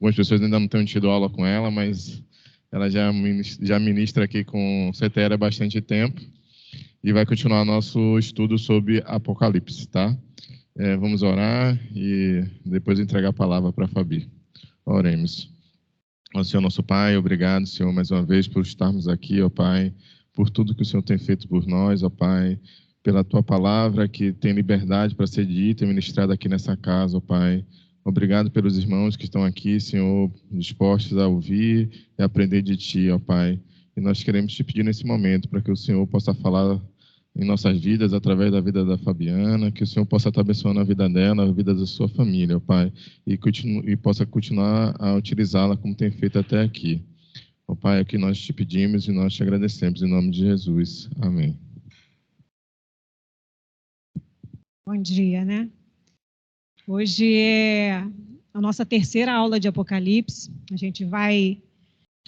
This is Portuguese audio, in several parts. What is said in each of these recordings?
Algumas pessoas ainda não têm tido aula com ela, mas ela já ministra aqui com CTR há bastante tempo e vai continuar nosso estudo sobre Apocalipse, tá? Vamos orar e depois entregar a palavra para a Fabi. Oremos. Ó Senhor nosso Pai, obrigado, Senhor, mais uma vez por estarmos aqui, ó Pai, por tudo que o Senhor tem feito por nós, ó Pai, pela Tua palavra que tem liberdade para ser dita e ministrada aqui nessa casa, ó Pai. Obrigado pelos irmãos que estão aqui, Senhor, dispostos a ouvir e aprender de Ti, ó Pai. E nós queremos Te pedir nesse momento para que o Senhor possa falar em nossas vidas, através da vida da Fabiana, que o Senhor possa estar abençoando a vida dela, a vida da sua família, ó Pai, e possa continuar a utilizá-la como tem feito até aqui. Ó Pai, é o que nós te pedimos e nós te agradecemos, em nome de Jesus. Amém. Bom dia, né? Hoje é a nossa terceira aula de Apocalipse. A gente vai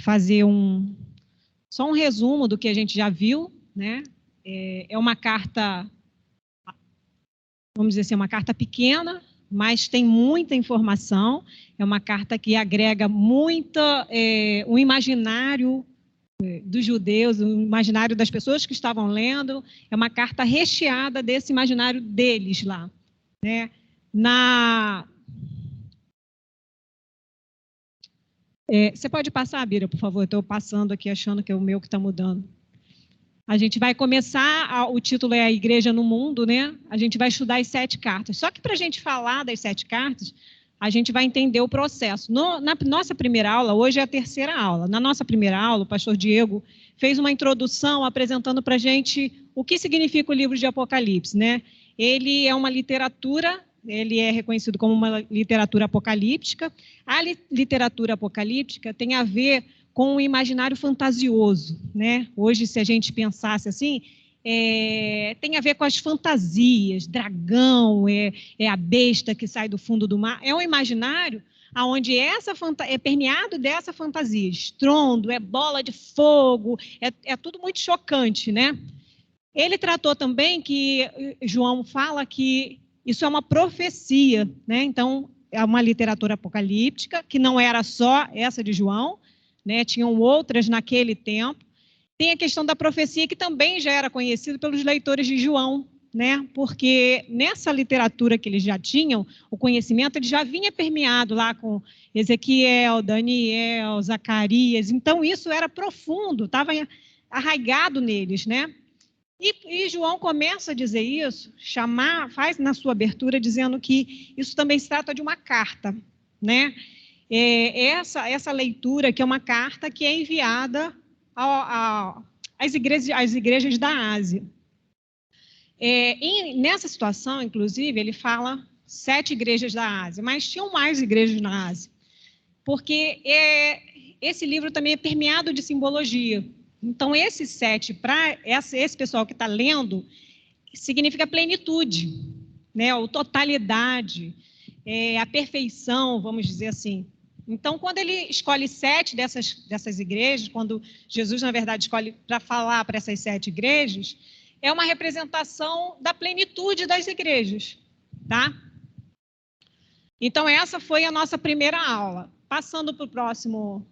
fazer só um resumo do que a gente já viu, né? É uma carta, vamos dizer assim, uma carta pequena, mas tem muita informação. É uma carta que agrega o imaginário dos judeus, o imaginário das pessoas que estavam lendo. É uma carta recheada desse imaginário deles lá, né? Você pode passar, Bira, por favor? Eu estou passando aqui achando que é o meu que está mudando. A gente vai começar, o título é A Igreja no Mundo, né? A gente vai estudar as 7 cartas. Só que para a gente falar das 7 cartas, a gente vai entender o processo. Na nossa primeira aula, hoje é a terceira aula. Na nossa primeira aula, o pastor Diego fez uma introdução apresentando para a gente o que significa o livro de Apocalipse, né? Ele é uma literatura, ele é reconhecido como uma literatura apocalíptica. A literatura apocalíptica tem a ver com o imaginário fantasioso, né? Hoje, se a gente pensasse assim, tem a ver com as fantasias, dragão, a besta que sai do fundo do mar. É um imaginário onde é permeado dessa fantasia, estrondo, é bola de fogo, é tudo muito chocante, né? Ele tratou também que João fala que isso é uma profecia, né? Então, é uma literatura apocalíptica, que não era só essa de João, né? Tinham outras naquele tempo. Tem a questão da profecia, que também já era conhecido pelos leitores de João, né? Porque nessa literatura que eles já tinham, o conhecimento ele já vinha permeado lá com Ezequiel, Daniel, Zacarias. Então, isso era profundo, estava arraigado neles, né? E João começa a dizer isso, faz na sua abertura, dizendo que isso também se trata de uma carta, né? Essa leitura, que é uma carta que é enviada às igrejas da Ásia. Nessa situação, inclusive, ele fala 7 igrejas da Ásia, mas tinham mais igrejas na Ásia, porque esse livro também é permeado de simbologia. Então, esse 7, para esse pessoal que está lendo, significa plenitude, né? Ou totalidade, a perfeição, vamos dizer assim. Então, quando ele escolhe 7 dessas igrejas, quando Jesus, na verdade, escolhe para falar para essas 7 igrejas, é uma representação da plenitude das igrejas, tá? Então, essa foi a nossa primeira aula. Passando para o próximo...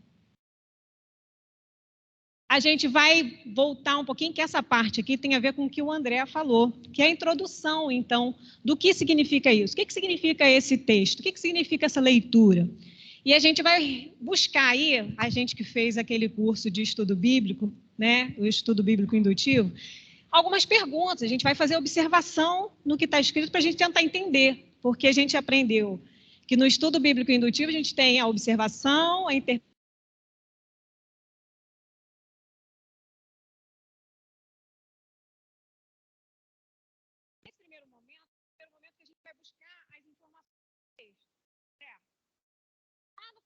A gente vai voltar um pouquinho, que essa parte aqui tem a ver com o que o André falou, que é a introdução, então, do que significa isso. O que significa esse texto? O que significa essa leitura? E a gente vai buscar aí, a gente que fez aquele curso de estudo bíblico, né, o estudo bíblico indutivo, algumas perguntas. A gente vai fazer observação no que está escrito para a gente tentar entender, porque a gente aprendeu que no estudo bíblico indutivo a gente tem a observação, a interpretação.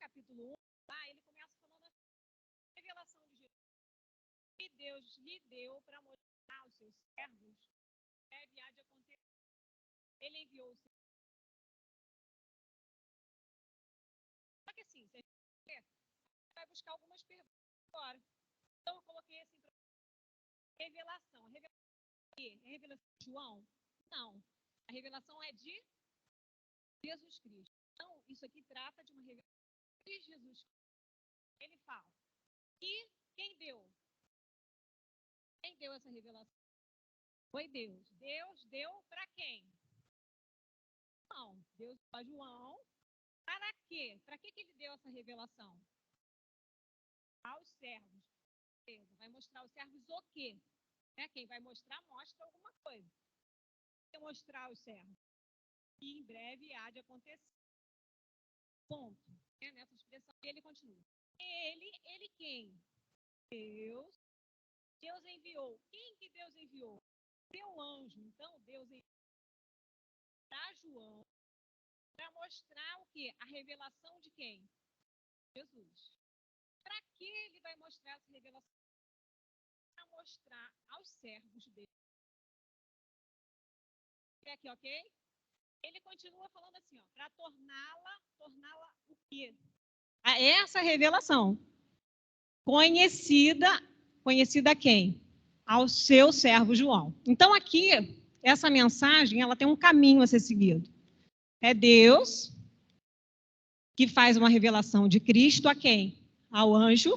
Capítulo 1, lá ele começa falando a revelação de Jesus. Que Deus lhe deu para mostrar aos seus servos o que havia de acontecer. Ele enviou o seu... Só que assim, você vai buscar algumas perguntas agora. Então, eu coloquei assim, revelação. É revelação de João? Não. A revelação é de Jesus Cristo. Então, isso aqui trata de uma revelação Jesus, ele fala. E quem deu? Quem deu essa revelação? Foi Deus. Deus deu para quem? Não. Deus para João. Para quê? Para que ele deu essa revelação? Aos servos. Vai mostrar aos servos o quê? Quem vai mostrar, mostra alguma coisa. Vai mostrar aos servos. E em breve há de acontecer. Ponto. Nessa expressão, ele continua. Ele quem? Deus. Deus enviou. Quem que Deus enviou? Seu anjo. Então, Deus enviou para João para mostrar o quê? A revelação de quem? Jesus. Para que ele vai mostrar essa revelação? Para mostrar aos servos dele. Aqui, ok? Ele continua falando assim, ó, para torná-la o quê? Essa revelação. Conhecida a quem? Ao seu servo João. Então, aqui, essa mensagem, ela tem um caminho a ser seguido. É Deus que faz uma revelação de Cristo a quem? Ao anjo,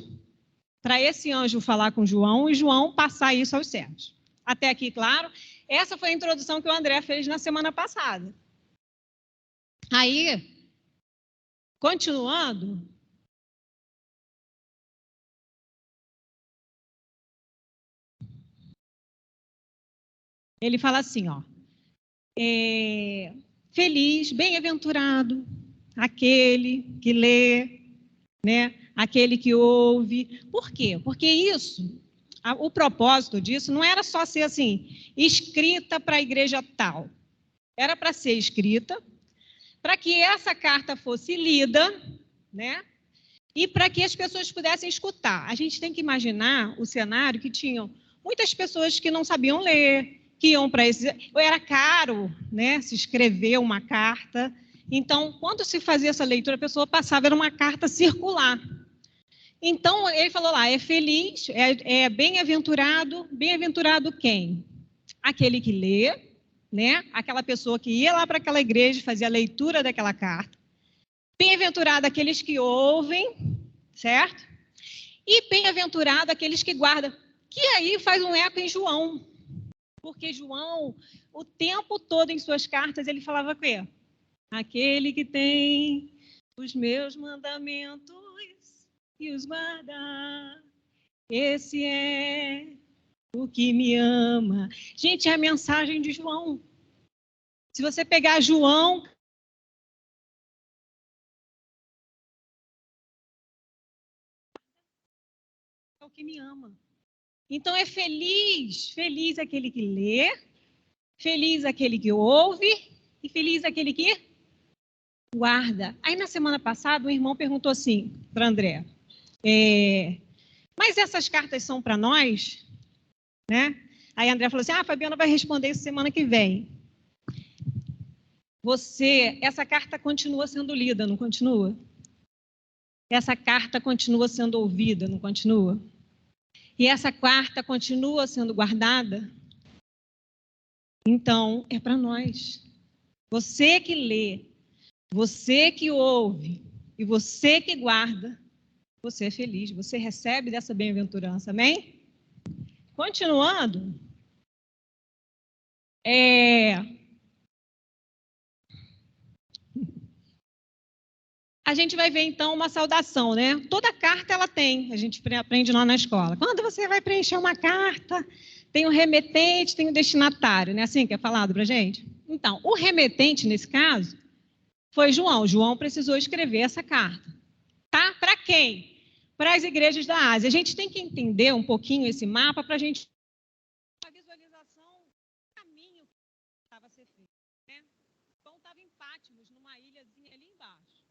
para esse anjo falar com João e João passar isso aos servos. Até aqui, claro? Essa foi a introdução que o André fez na semana passada. Aí, continuando, ele fala assim, ó, feliz, bem-aventurado, aquele que lê, né? Aquele que ouve. Por quê? Porque isso, o propósito disso não era só ser assim, escrita para a igreja tal. Era para ser escrita, para que essa carta fosse lida, né? E para que as pessoas pudessem escutar. A gente tem que imaginar o cenário que tinham muitas pessoas que não sabiam ler, que iam para esse... Era caro, né, se escrever uma carta. Então, quando se fazia essa leitura, a pessoa passava, era uma carta circular. Então, ele falou lá, é feliz, é bem-aventurado. Bem-aventurado quem? Aquele que lê, né? Aquela pessoa que ia lá para aquela igreja e fazia a leitura daquela carta. Bem-aventurado aqueles que ouvem, certo? E bem-aventurado aqueles que guardam. Que aí faz um eco em João. Porque João, o tempo todo em suas cartas, ele falava o quê? Aquele que tem os meus mandamentos e os guarda, esse é o que me ama. Gente, é a mensagem de João. Se você pegar João... É o que me ama. Então, é feliz aquele que lê, feliz aquele que ouve e feliz aquele que guarda. Aí, na semana passada, um irmão perguntou assim para André, mas essas cartas são para nós? Né? Aí, André falou assim, a Fabiana vai responder isso semana que vem. Essa carta continua sendo lida, não continua? Essa carta continua sendo ouvida, não continua? E essa carta continua sendo guardada? Então, é para nós. Você que lê, você que ouve e você que guarda, você é feliz, você recebe dessa bem-aventurança, amém? Continuando, a gente vai ver, então, uma saudação, né? Toda carta ela tem, a gente aprende lá na escola. Quando você vai preencher uma carta, tem o remetente, tem o destinatário, né? Assim que é falado para a gente? Então, o remetente, nesse caso, foi João. João precisou escrever essa carta. Tá? Para quem? Para as igrejas da Ásia. A gente tem que entender um pouquinho esse mapa para a gente... A visualização do caminho que estava a ser feito, né? João estava em Patmos, numa ilhazinha ali embaixo.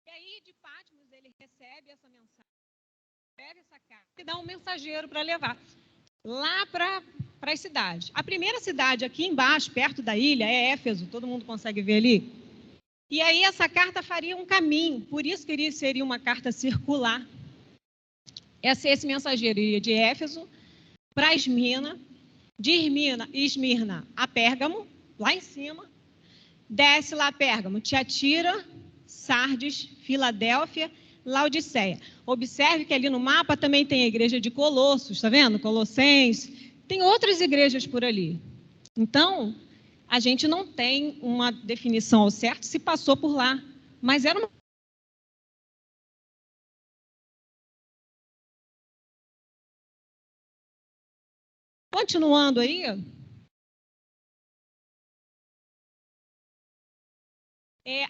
E aí, de Patmos, ele recebe essa mensagem, recebe essa carta e dá um mensageiro para levar lá para a cidade. A primeira cidade aqui embaixo, perto da ilha, é Éfeso, todo mundo consegue ver ali? E aí essa carta faria um caminho, por isso que seria uma carta circular. Esse mensageiro iria de Éfeso para Esmirna, de Esmirna a Pérgamo, lá em cima, desce lá a Pérgamo, Tiatira, Sardes, Filadélfia, Laodiceia. Observe que ali no mapa também tem a igreja de Colossos, está vendo? Colossenses. Tem outras igrejas por ali. Então, a gente não tem uma definição ao certo se passou por lá, mas era uma... Continuando aí,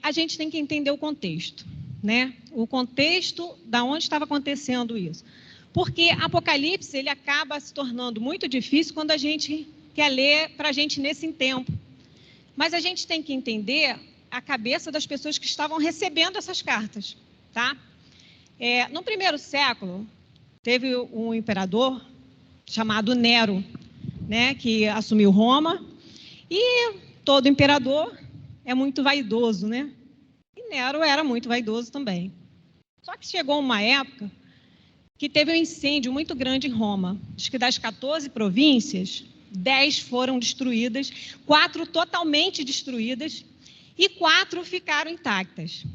a gente tem que entender o contexto, né? O contexto da onde estava acontecendo isso. Porque Apocalipse, ele acaba se tornando muito difícil quando a gente quer ler para a gente nesse tempo. Mas a gente tem que entender a cabeça das pessoas que estavam recebendo essas cartas, tá? No primeiro século, teve um imperador chamado Nero, né, que assumiu Roma, e todo imperador é muito vaidoso, né? E Nero era muito vaidoso também. Só que chegou uma época que teve um incêndio muito grande em Roma. Acho que das 14 províncias, 10 foram destruídas, 4 totalmente destruídas e 4 ficaram intactas,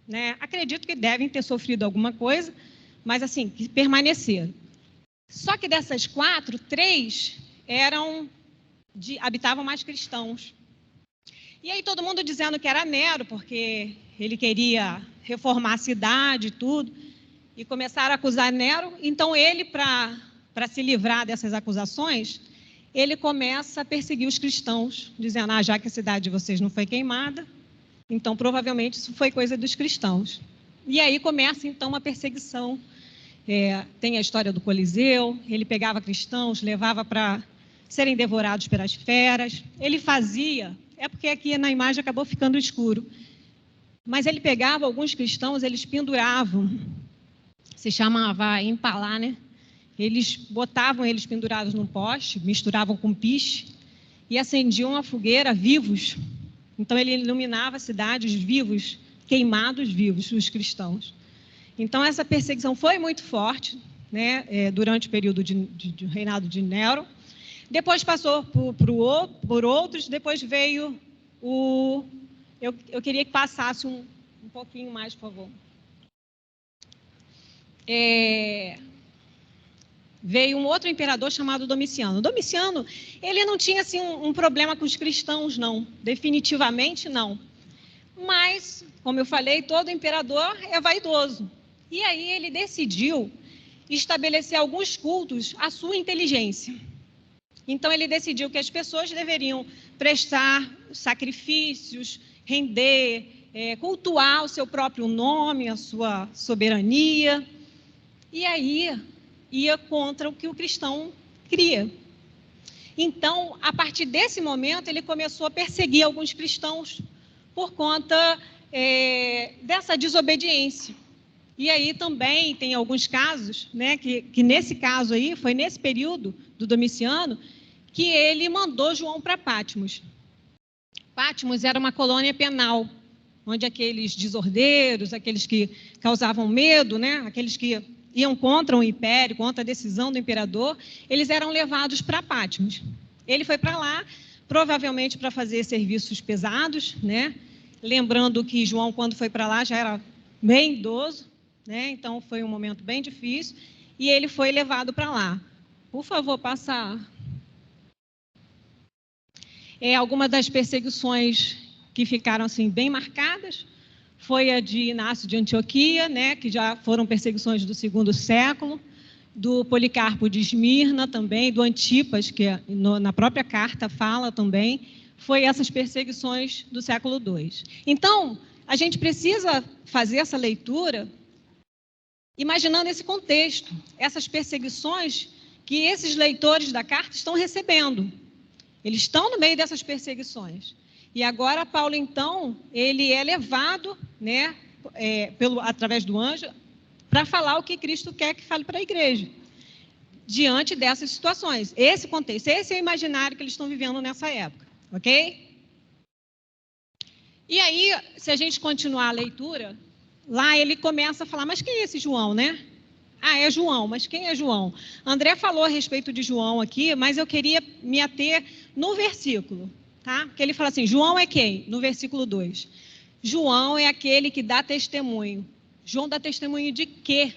né? Acredito que devem ter sofrido alguma coisa, mas assim, que permaneceram. Só que dessas 4, 3 habitavam mais cristãos. E aí todo mundo dizendo que era Nero, porque ele queria reformar a cidade e tudo, e começaram a acusar Nero. Então ele, para se livrar dessas acusações, ele começa a perseguir os cristãos, dizendo, já que a cidade de vocês não foi queimada, então provavelmente isso foi coisa dos cristãos. E aí começa então uma perseguição. Tem a história do Coliseu, ele pegava cristãos, levava para serem devorados pelas feras. Ele fazia, porque aqui na imagem acabou ficando escuro, mas ele pegava alguns cristãos, eles penduravam, se chamava empalar, né? Eles botavam eles pendurados num poste, misturavam com piche e acendiam a fogueira vivos. Então ele iluminava a cidade, os vivos, queimados vivos, os cristãos. Então essa perseguição foi muito forte, né, durante o período de reinado de Nero. Depois passou por outros, depois veio o... Eu queria que passasse um pouquinho mais, por favor. Veio um outro imperador chamado Domiciano. Domiciano, ele não tinha assim, um problema com os cristãos, não. Definitivamente, não. Mas, como eu falei, todo imperador é vaidoso. E aí ele decidiu estabelecer alguns cultos à sua inteligência. Então, ele decidiu que as pessoas deveriam prestar sacrifícios, render, cultuar o seu próprio nome, a sua soberania. E aí ia contra o que o cristão cria. Então, a partir desse momento, ele começou a perseguir alguns cristãos por conta dessa desobediência. E aí também tem alguns casos, né, que nesse caso aí, foi nesse período do Domiciano, que ele mandou João para Patmos. Patmos era uma colônia penal, onde aqueles desordeiros, aqueles que causavam medo, né, aqueles que iam contra o império, contra a decisão do imperador, eles eram levados para Patmos. Ele foi para lá, provavelmente para fazer serviços pesados, né? Lembrando que João, quando foi para lá, já era bem idoso, né? Então foi um momento bem difícil, e ele foi levado para lá. Por favor, passa. Alguma das perseguições que ficaram assim bem marcadas foi a de Inácio de Antioquia, né, que já foram perseguições do segundo século, do Policarpo de Esmirna também, do Antipas, que na própria carta fala também, foi essas perseguições do século II. Então, a gente precisa fazer essa leitura imaginando esse contexto, essas perseguições que esses leitores da carta estão recebendo. Eles estão no meio dessas perseguições. E agora Paulo, então, ele é levado, né, através do anjo, para falar o que Cristo quer que fale para a igreja, diante dessas situações. Esse contexto, esse é o imaginário que eles estão vivendo nessa época, ok? E aí, se a gente continuar a leitura, lá ele começa a falar, mas quem é esse João, né? É João, mas quem é João? André falou a respeito de João aqui, mas eu queria me ater no versículo, tá? Que ele fala assim, João é quem? No versículo 2. João é aquele que dá testemunho. João dá testemunho de quê?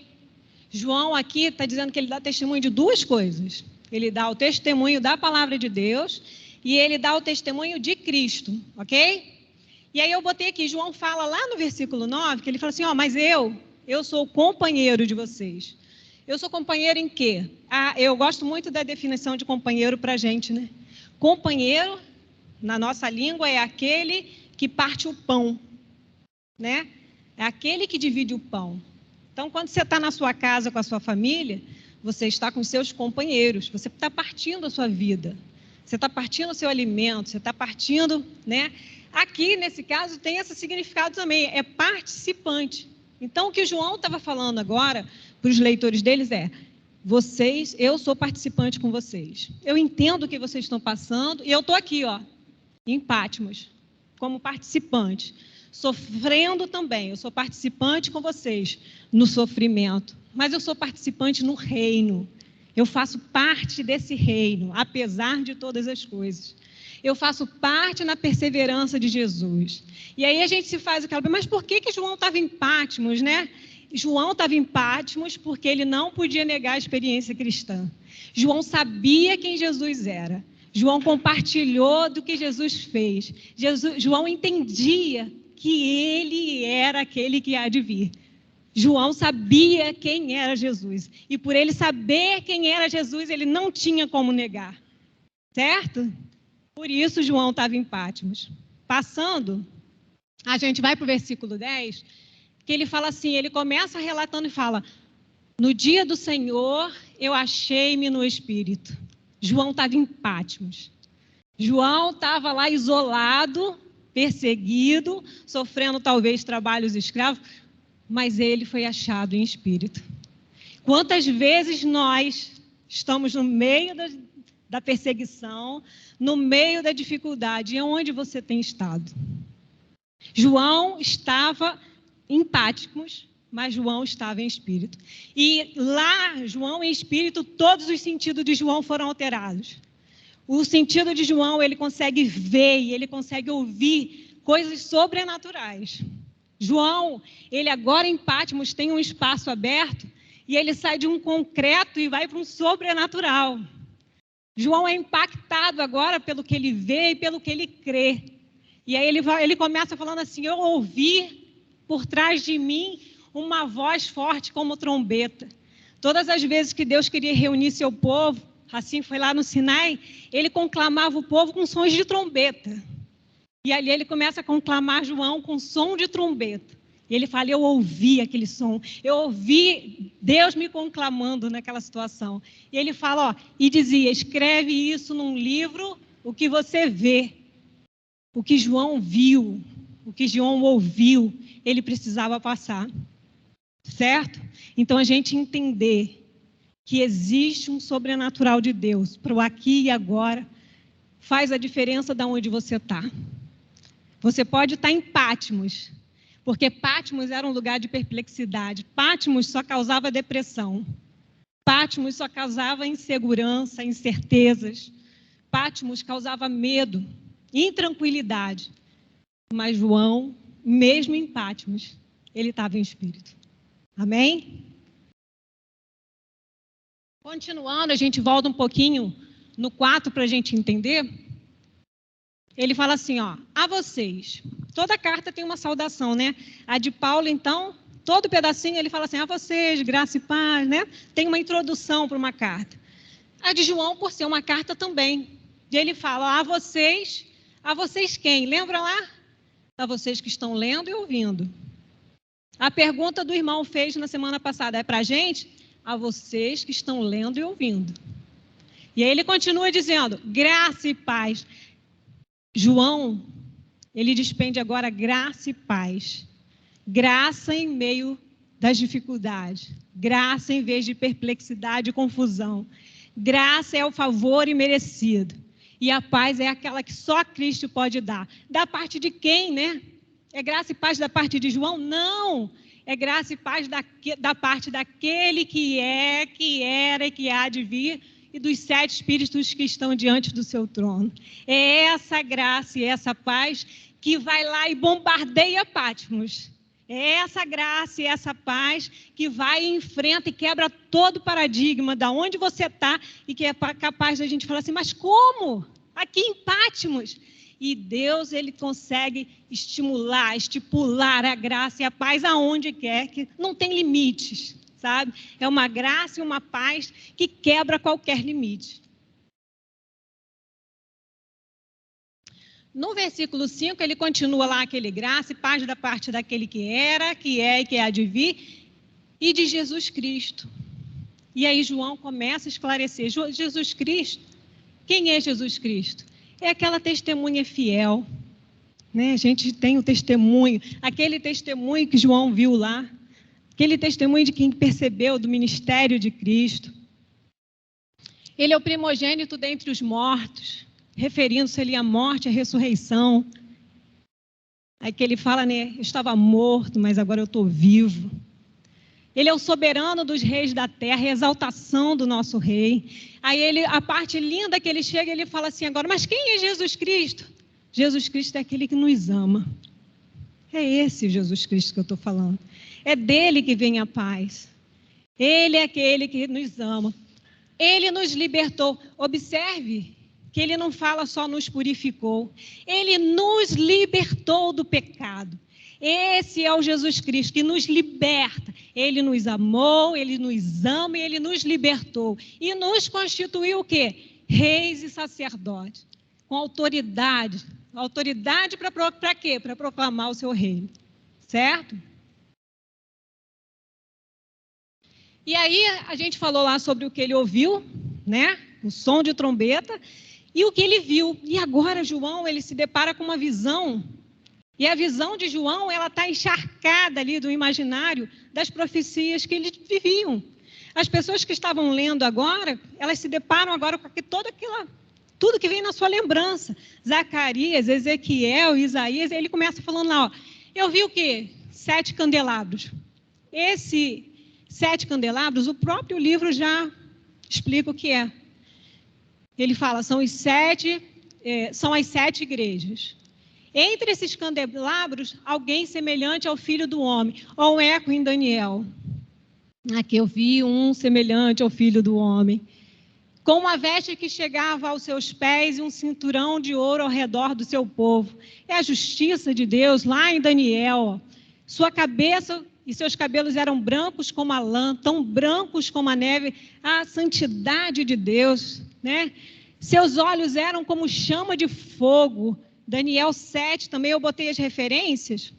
João aqui está dizendo que ele dá testemunho de duas coisas. Ele dá o testemunho da palavra de Deus e ele dá o testemunho de Cristo, ok? E aí eu botei aqui, João fala lá no versículo 9, que ele fala assim, mas eu sou o companheiro de vocês. Eu sou companheiro em quê? Eu gosto muito da definição de companheiro para a gente, né? Companheiro, na nossa língua, é aquele que parte o pão, né? É aquele que divide o pão. Então, quando você está na sua casa com a sua família, você está com seus companheiros, você está partindo a sua vida, você está partindo o seu alimento, você está partindo, né? Aqui, nesse caso, tem esse significado também, é participante. Então, o que João estava falando agora para os leitores deles é, eu sou participante com vocês. Eu entendo o que vocês estão passando e eu estou aqui, em Patmos, como participante. Sofrendo também, eu sou participante com vocês no sofrimento, mas eu sou participante no reino. Eu faço parte desse reino, apesar de todas as coisas. Eu faço parte na perseverança de Jesus. E aí a gente se faz aquela... Mas por que João estava em Patmos, né? João estava em Patmos porque ele não podia negar a experiência cristã. João sabia quem Jesus era. João compartilhou do que Jesus fez. João entendia que ele era aquele que há de vir. João sabia quem era Jesus. E por ele saber quem era Jesus, ele não tinha como negar. Certo? Por isso, João estava em Patmos. Passando, a gente vai para o versículo 10, que ele fala assim, ele começa relatando e fala, no dia do Senhor, eu achei-me no Espírito. João estava em Patmos. João estava lá isolado, perseguido, sofrendo talvez trabalhos escravos, mas ele foi achado em Espírito. Quantas vezes nós estamos no meio da perseguição, no meio da dificuldade, e onde você tem estado? João estava em Patmos, mas João estava em espírito. E lá, João em espírito, todos os sentidos de João foram alterados. O sentido de João, ele consegue ver e ele consegue ouvir coisas sobrenaturais. João, ele agora em Patmos tem um espaço aberto e ele sai de um concreto e vai para um sobrenatural. João é impactado agora pelo que ele vê e pelo que ele crê. E aí ele começa falando assim, eu ouvi por trás de mim uma voz forte como trombeta. Todas as vezes que Deus queria reunir seu povo, assim foi lá no Sinai, ele conclamava o povo com sons de trombeta. E ali ele começa a conclamar João com som de trombeta. E ele fala, eu ouvi aquele som, eu ouvi Deus me conclamando naquela situação. E ele fala, e dizia, escreve isso num livro, o que você vê, o que João viu, o que João ouviu, ele precisava passar. Certo? Então, a gente entender que existe um sobrenatural de Deus para o aqui e agora, faz a diferença de onde você está. Você pode estar em Patmos, porque Patmos era um lugar de perplexidade. Patmos só causava depressão. Patmos só causava insegurança, incertezas. Patmos causava medo, intranquilidade. Mas João, mesmo em Patmos, ele estava em espírito. Amém? Continuando, a gente volta um pouquinho no 4 para a gente entender. Ele fala assim, a vocês. Toda carta tem uma saudação, né? A de Paulo, então, todo pedacinho ele fala assim, a vocês, graça e paz, né? Tem uma introdução para uma carta. A de João, por ser uma carta também. E ele fala, a vocês quem? Lembra lá? A vocês que estão lendo e ouvindo. A pergunta do irmão fez na semana passada é para a gente? A vocês que estão lendo e ouvindo. E aí ele continua dizendo, graça e paz. João, ele despende agora graça e paz. Graça em meio das dificuldades. Graça em vez de perplexidade e confusão. Graça é o favor imerecido. E a paz é aquela que só Cristo pode dar. Da parte de quem, né? É graça e paz da parte de João? Não! É graça e paz da parte daquele que é, que era e que há de vir, e dos 7 espíritos que estão diante do seu trono. É essa graça e essa paz que vai lá e bombardeia Patmos. É essa graça e essa paz que vai e enfrenta e quebra todo o paradigma de onde você está e que é capaz da gente falar assim, mas como? Aqui em Patmos. E Deus, ele consegue estipular a graça e a paz aonde quer, que não tem limites, sabe? É uma graça e uma paz que quebra qualquer limite. No versículo 5, ele continua lá aquele graça e paz da parte daquele que era, que é e que há de vir, e de Jesus Cristo. E aí João começa a esclarecer. Jesus Cristo, quem é Jesus Cristo? É aquela testemunha fiel, né? A gente tem o testemunho, aquele testemunho que João viu lá, aquele testemunho de quem percebeu do ministério de Cristo. Ele é o primogênito dentre os mortos, referindo-se ali à morte, à ressurreição. Aí que ele fala, né? Eu estava morto, mas agora eu estou vivo. Ele é o soberano dos reis da terra, a exaltação do nosso rei. Aí a parte linda que ele chega, ele fala assim agora, mas quem é Jesus Cristo? Jesus Cristo é aquele que nos ama. É esse Jesus Cristo que eu estou falando. É dele que vem a paz. Ele é aquele que nos ama. Ele nos libertou. Observe que ele não fala só nos purificou. Ele nos libertou do pecado. Esse é o Jesus Cristo que nos liberta. Ele nos amou, ele nos ama e ele nos libertou. E nos constituiu o quê? Reis e sacerdotes. Com autoridade. Autoridade para quê? Para proclamar o seu reino. Certo? E aí a gente falou lá sobre o que ele ouviu, né? O som de trombeta e o que ele viu. E agora João, ele se depara com uma visão. E a visão de João, ela está encharcada ali do imaginário das profecias que eles viviam. As pessoas que estavam lendo agora, elas se deparam agora com tudo que vem na sua lembrança. Zacarias, Ezequiel, Isaías, ele começa falando lá, ó, eu vi o quê? 7 candelabros. Esse 7 candelabros, o próprio livro já explica o que é. Ele fala, são as 7 igrejas. Entre esses candelabros, alguém semelhante ao Filho do Homem, ou um eco em Daniel. Aqui eu vi um semelhante ao Filho do Homem, com uma veste que chegava aos seus pés e um cinturão de ouro ao redor do seu povo. É a justiça de Deus, lá em Daniel. Sua cabeça e seus cabelos eram brancos como a lã, tão brancos como a neve, a santidade de Deus, né? Seus olhos eram como chama de fogo. Daniel 7, também eu botei as referências,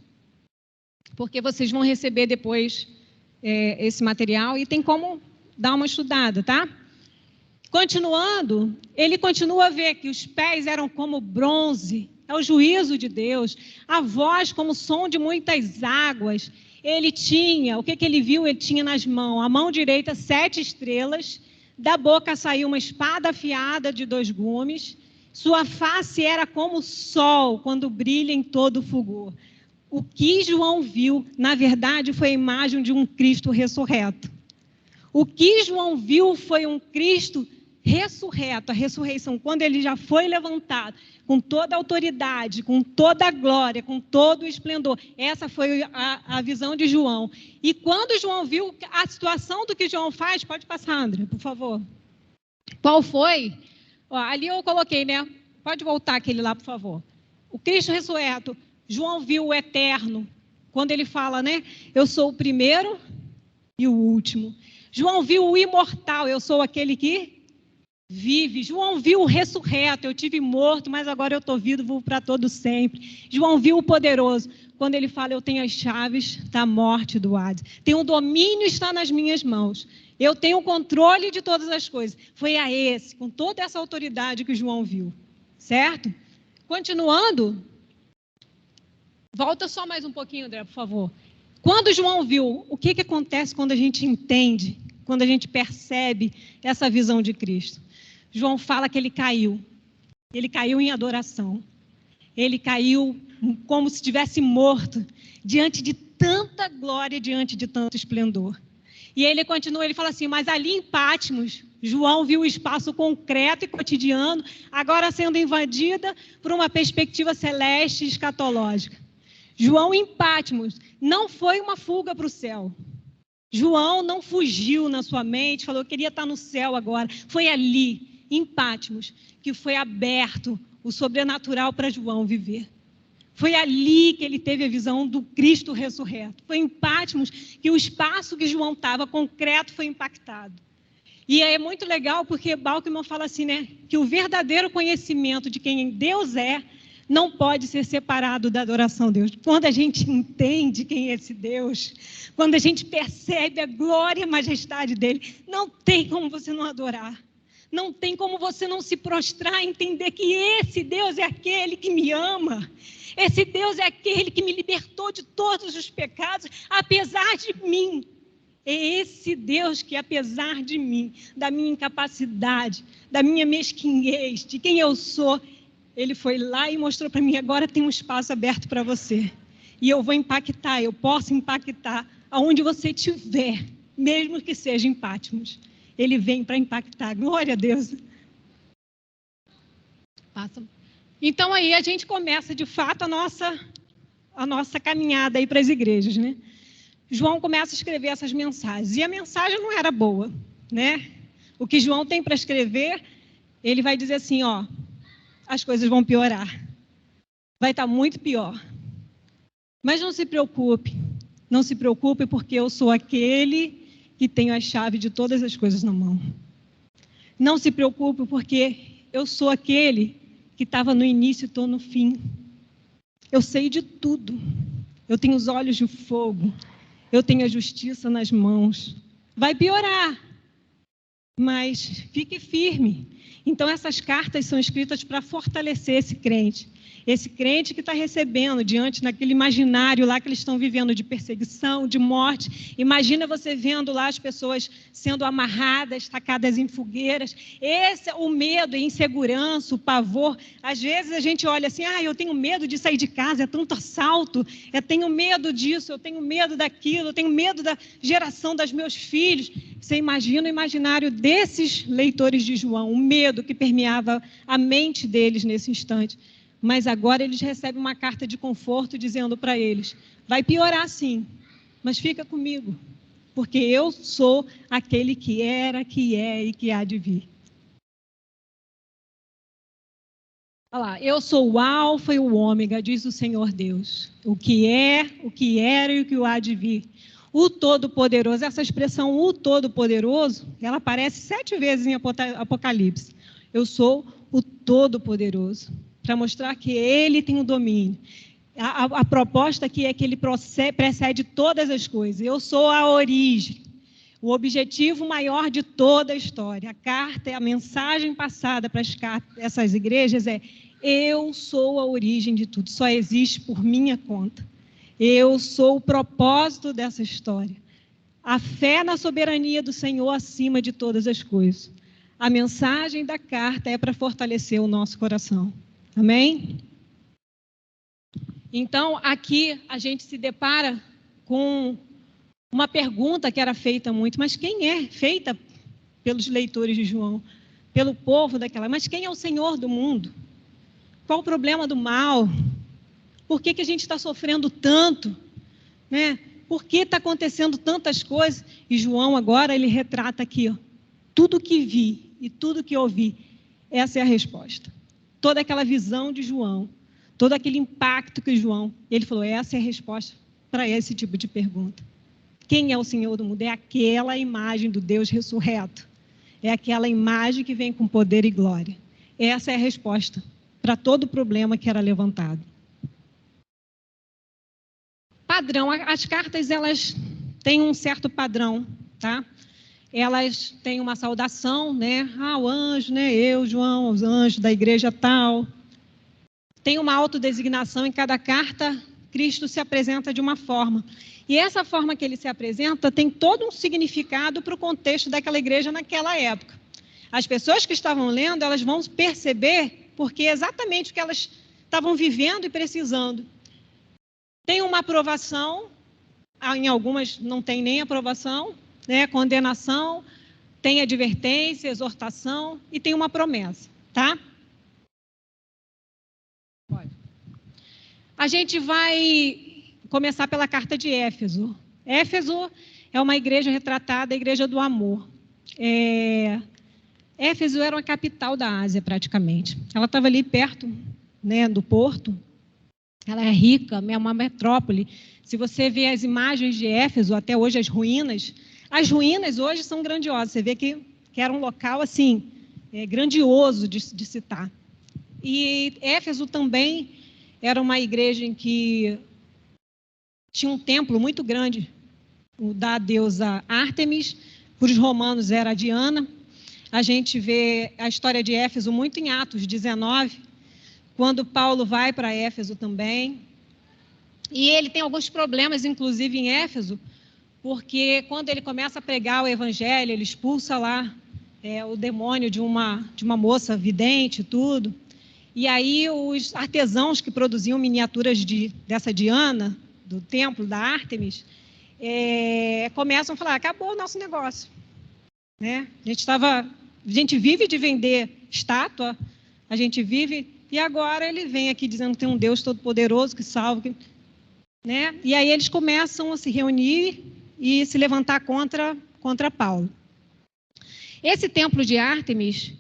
porque vocês vão receber depois esse material e tem como dar uma estudada, tá? Continuando, ele continua a ver que os pés eram como bronze, é o juízo de Deus, a voz como som de muitas águas. Ele tinha, o que ele viu? Ele tinha nas mãos, a mão direita 7 estrelas, da boca saiu uma espada afiada de 2 gumes, sua face era como o sol quando brilha em todo o fulgor. O que João viu, na verdade, foi a imagem de um Cristo ressurreto. O que João viu foi um Cristo ressurreto, a ressurreição, quando ele já foi levantado, com toda a autoridade, com toda a glória, com todo o esplendor. Essa foi a visão de João. E quando João viu a situação do que João faz, pode passar, André, por favor. Qual foi? Ó, ali eu coloquei, né? Pode voltar aquele lá, por favor. O Cristo ressurreto, João viu o eterno, quando ele fala, né? Eu sou o primeiro e o último. João viu o imortal, eu sou aquele que vive. João viu o ressurreto, eu tive morto, mas agora eu estou vivo para todo sempre. João viu o poderoso, quando ele fala, eu tenho as chaves da morte e do Hades. Tem o domínio, está nas minhas mãos. Eu tenho o controle de todas as coisas. Foi a esse, com toda essa autoridade que João viu. Certo? Continuando, volta só mais um pouquinho, André, por favor. Quando João viu, o que acontece quando a gente entende, quando a gente percebe essa visão de Cristo? João fala que ele caiu em adoração, ele caiu como se estivesse morto, diante de tanta glória, diante de tanto esplendor. E ele continua, ele fala assim, mas ali em Patmos, João viu o espaço concreto e cotidiano, agora sendo invadida por uma perspectiva celeste e escatológica. João em Patmos não foi uma fuga para o céu. João não fugiu na sua mente, falou que queria estar no céu agora. Foi ali, em Patmos, que foi aberto o sobrenatural para João viver. Foi ali que ele teve a visão do Cristo ressurreto. Foi em Patmos que o espaço que João estava concreto foi impactado. E é muito legal porque Balkman fala assim, né? Que o verdadeiro conhecimento de quem Deus é não pode ser separado da adoração a Deus. Quando a gente entende quem é esse Deus, quando a gente percebe a glória e a majestade dele, não tem como você não adorar. Não tem como você não se prostrar e entender que esse Deus é aquele que me ama. Esse Deus é aquele que me libertou de todos os pecados, apesar de mim. É esse Deus que, apesar de mim, da minha incapacidade, da minha mesquinhez, de quem eu sou, ele foi lá e mostrou para mim, agora tem um espaço aberto para você. E eu vou impactar, eu posso impactar aonde você estiver, mesmo que seja em Patmos. Ele vem para impactar. Glória a Deus. Passa. Então, aí a gente começa, de fato, a nossa caminhada aí para as igrejas, né? João começa a escrever essas mensagens. E a mensagem não era boa, né? O que João tem para escrever, ele vai dizer assim, ó, as coisas vão piorar. Vai estar muito pior. Mas não se preocupe. Não se preocupe, porque eu sou aquele que tenho a chave de todas as coisas na mão. Não se preocupe, porque eu sou aquele que estava no início e estou no fim. Eu sei de tudo. Eu tenho os olhos de fogo. Eu tenho a justiça nas mãos. Vai piorar, mas fique firme. Então, essas cartas são escritas para fortalecer esse crente. Esse crente que está recebendo diante daquele imaginário lá que eles estão vivendo de perseguição, de morte. Imagina você vendo lá as pessoas sendo amarradas, tacadas em fogueiras. Esse é o medo, a insegurança, o pavor. Às vezes a gente olha assim, eu tenho medo de sair de casa, é tanto assalto, eu tenho medo disso, eu tenho medo daquilo, eu tenho medo da geração dos meus filhos. Você imagina o imaginário desses leitores de João, o medo que permeava a mente deles nesse instante. Mas agora eles recebem uma carta de conforto dizendo para eles, vai piorar sim, mas fica comigo, porque eu sou aquele que era, que é e que há de vir. Olha lá, eu sou o Alfa e o Ômega, diz o Senhor Deus, o que é, o que era e o que há de vir. O Todo-Poderoso, essa expressão, o Todo-Poderoso, ela aparece 7 vezes em Apocalipse. Eu sou o Todo-Poderoso, para mostrar que ele tem o domínio. A proposta aqui é que ele precede todas as coisas. Eu sou a origem, o objetivo maior de toda a história. A carta, a mensagem passada para essas igrejas é: eu sou a origem de tudo, só existe por minha conta. Eu sou o propósito dessa história. A fé na soberania do Senhor acima de todas as coisas. A mensagem da carta é para fortalecer o nosso coração. Amém? Então, aqui a gente se depara com uma pergunta que era feita muito, mas quem é? Feita pelos leitores de João, pelo povo daquela, mas quem é o Senhor do mundo? Qual o problema do mal? Por que a gente está sofrendo tanto? Né? Por que está acontecendo tantas coisas? E João agora, ele retrata aqui, ó, tudo que vi e tudo que ouvi, essa é a resposta. Toda aquela visão de João, todo aquele impacto que João, ele falou, essa é a resposta para esse tipo de pergunta. Quem é o Senhor do mundo? É aquela imagem do Deus ressurreto. É aquela imagem que vem com poder e glória. Essa é a resposta para todo o problema que era levantado. Padrão, as cartas, elas têm um certo padrão, tá? Elas têm uma saudação, né? O anjo, né? Eu, João, os anjos da igreja tal. Tem uma autodesignação em cada carta, Cristo se apresenta de uma forma. E essa forma que ele se apresenta tem todo um significado para o contexto daquela igreja naquela época. As pessoas que estavam lendo, elas vão perceber porque é exatamente o que elas estavam vivendo e precisando. Tem uma aprovação, em algumas não tem nem aprovação, né? Condenação, tem advertência, exortação e tem uma promessa, tá? Pode. A gente vai começar pela carta de Éfeso. Éfeso é uma igreja retratada, a igreja do amor. Éfeso era uma capital da Ásia, praticamente. Ela estava ali perto, né, do porto. Ela é rica, é uma metrópole. Se você vê as imagens de Éfeso, até hoje as ruínas hoje são grandiosas. Você vê que era um local assim, grandioso de citar. E Éfeso também era uma igreja em que tinha um templo muito grande, o da deusa Ártemis. Para os romanos era a Diana. A gente vê a história de Éfeso muito em Atos 19, quando Paulo vai para Éfeso também. E ele tem alguns problemas, inclusive, em Éfeso, porque quando ele começa a pregar o evangelho, ele expulsa lá o demônio de uma moça vidente e tudo. E aí os artesãos que produziam miniaturas dessa Diana, do templo da Ártemis, começam a falar, acabou o nosso negócio. Né? A gente vive de vender estátua, a gente vive... E agora ele vem aqui dizendo que tem um Deus todo-poderoso que salva. Né? E aí eles começam a se reunir e se levantar contra Paulo. Esse templo de Ártemis,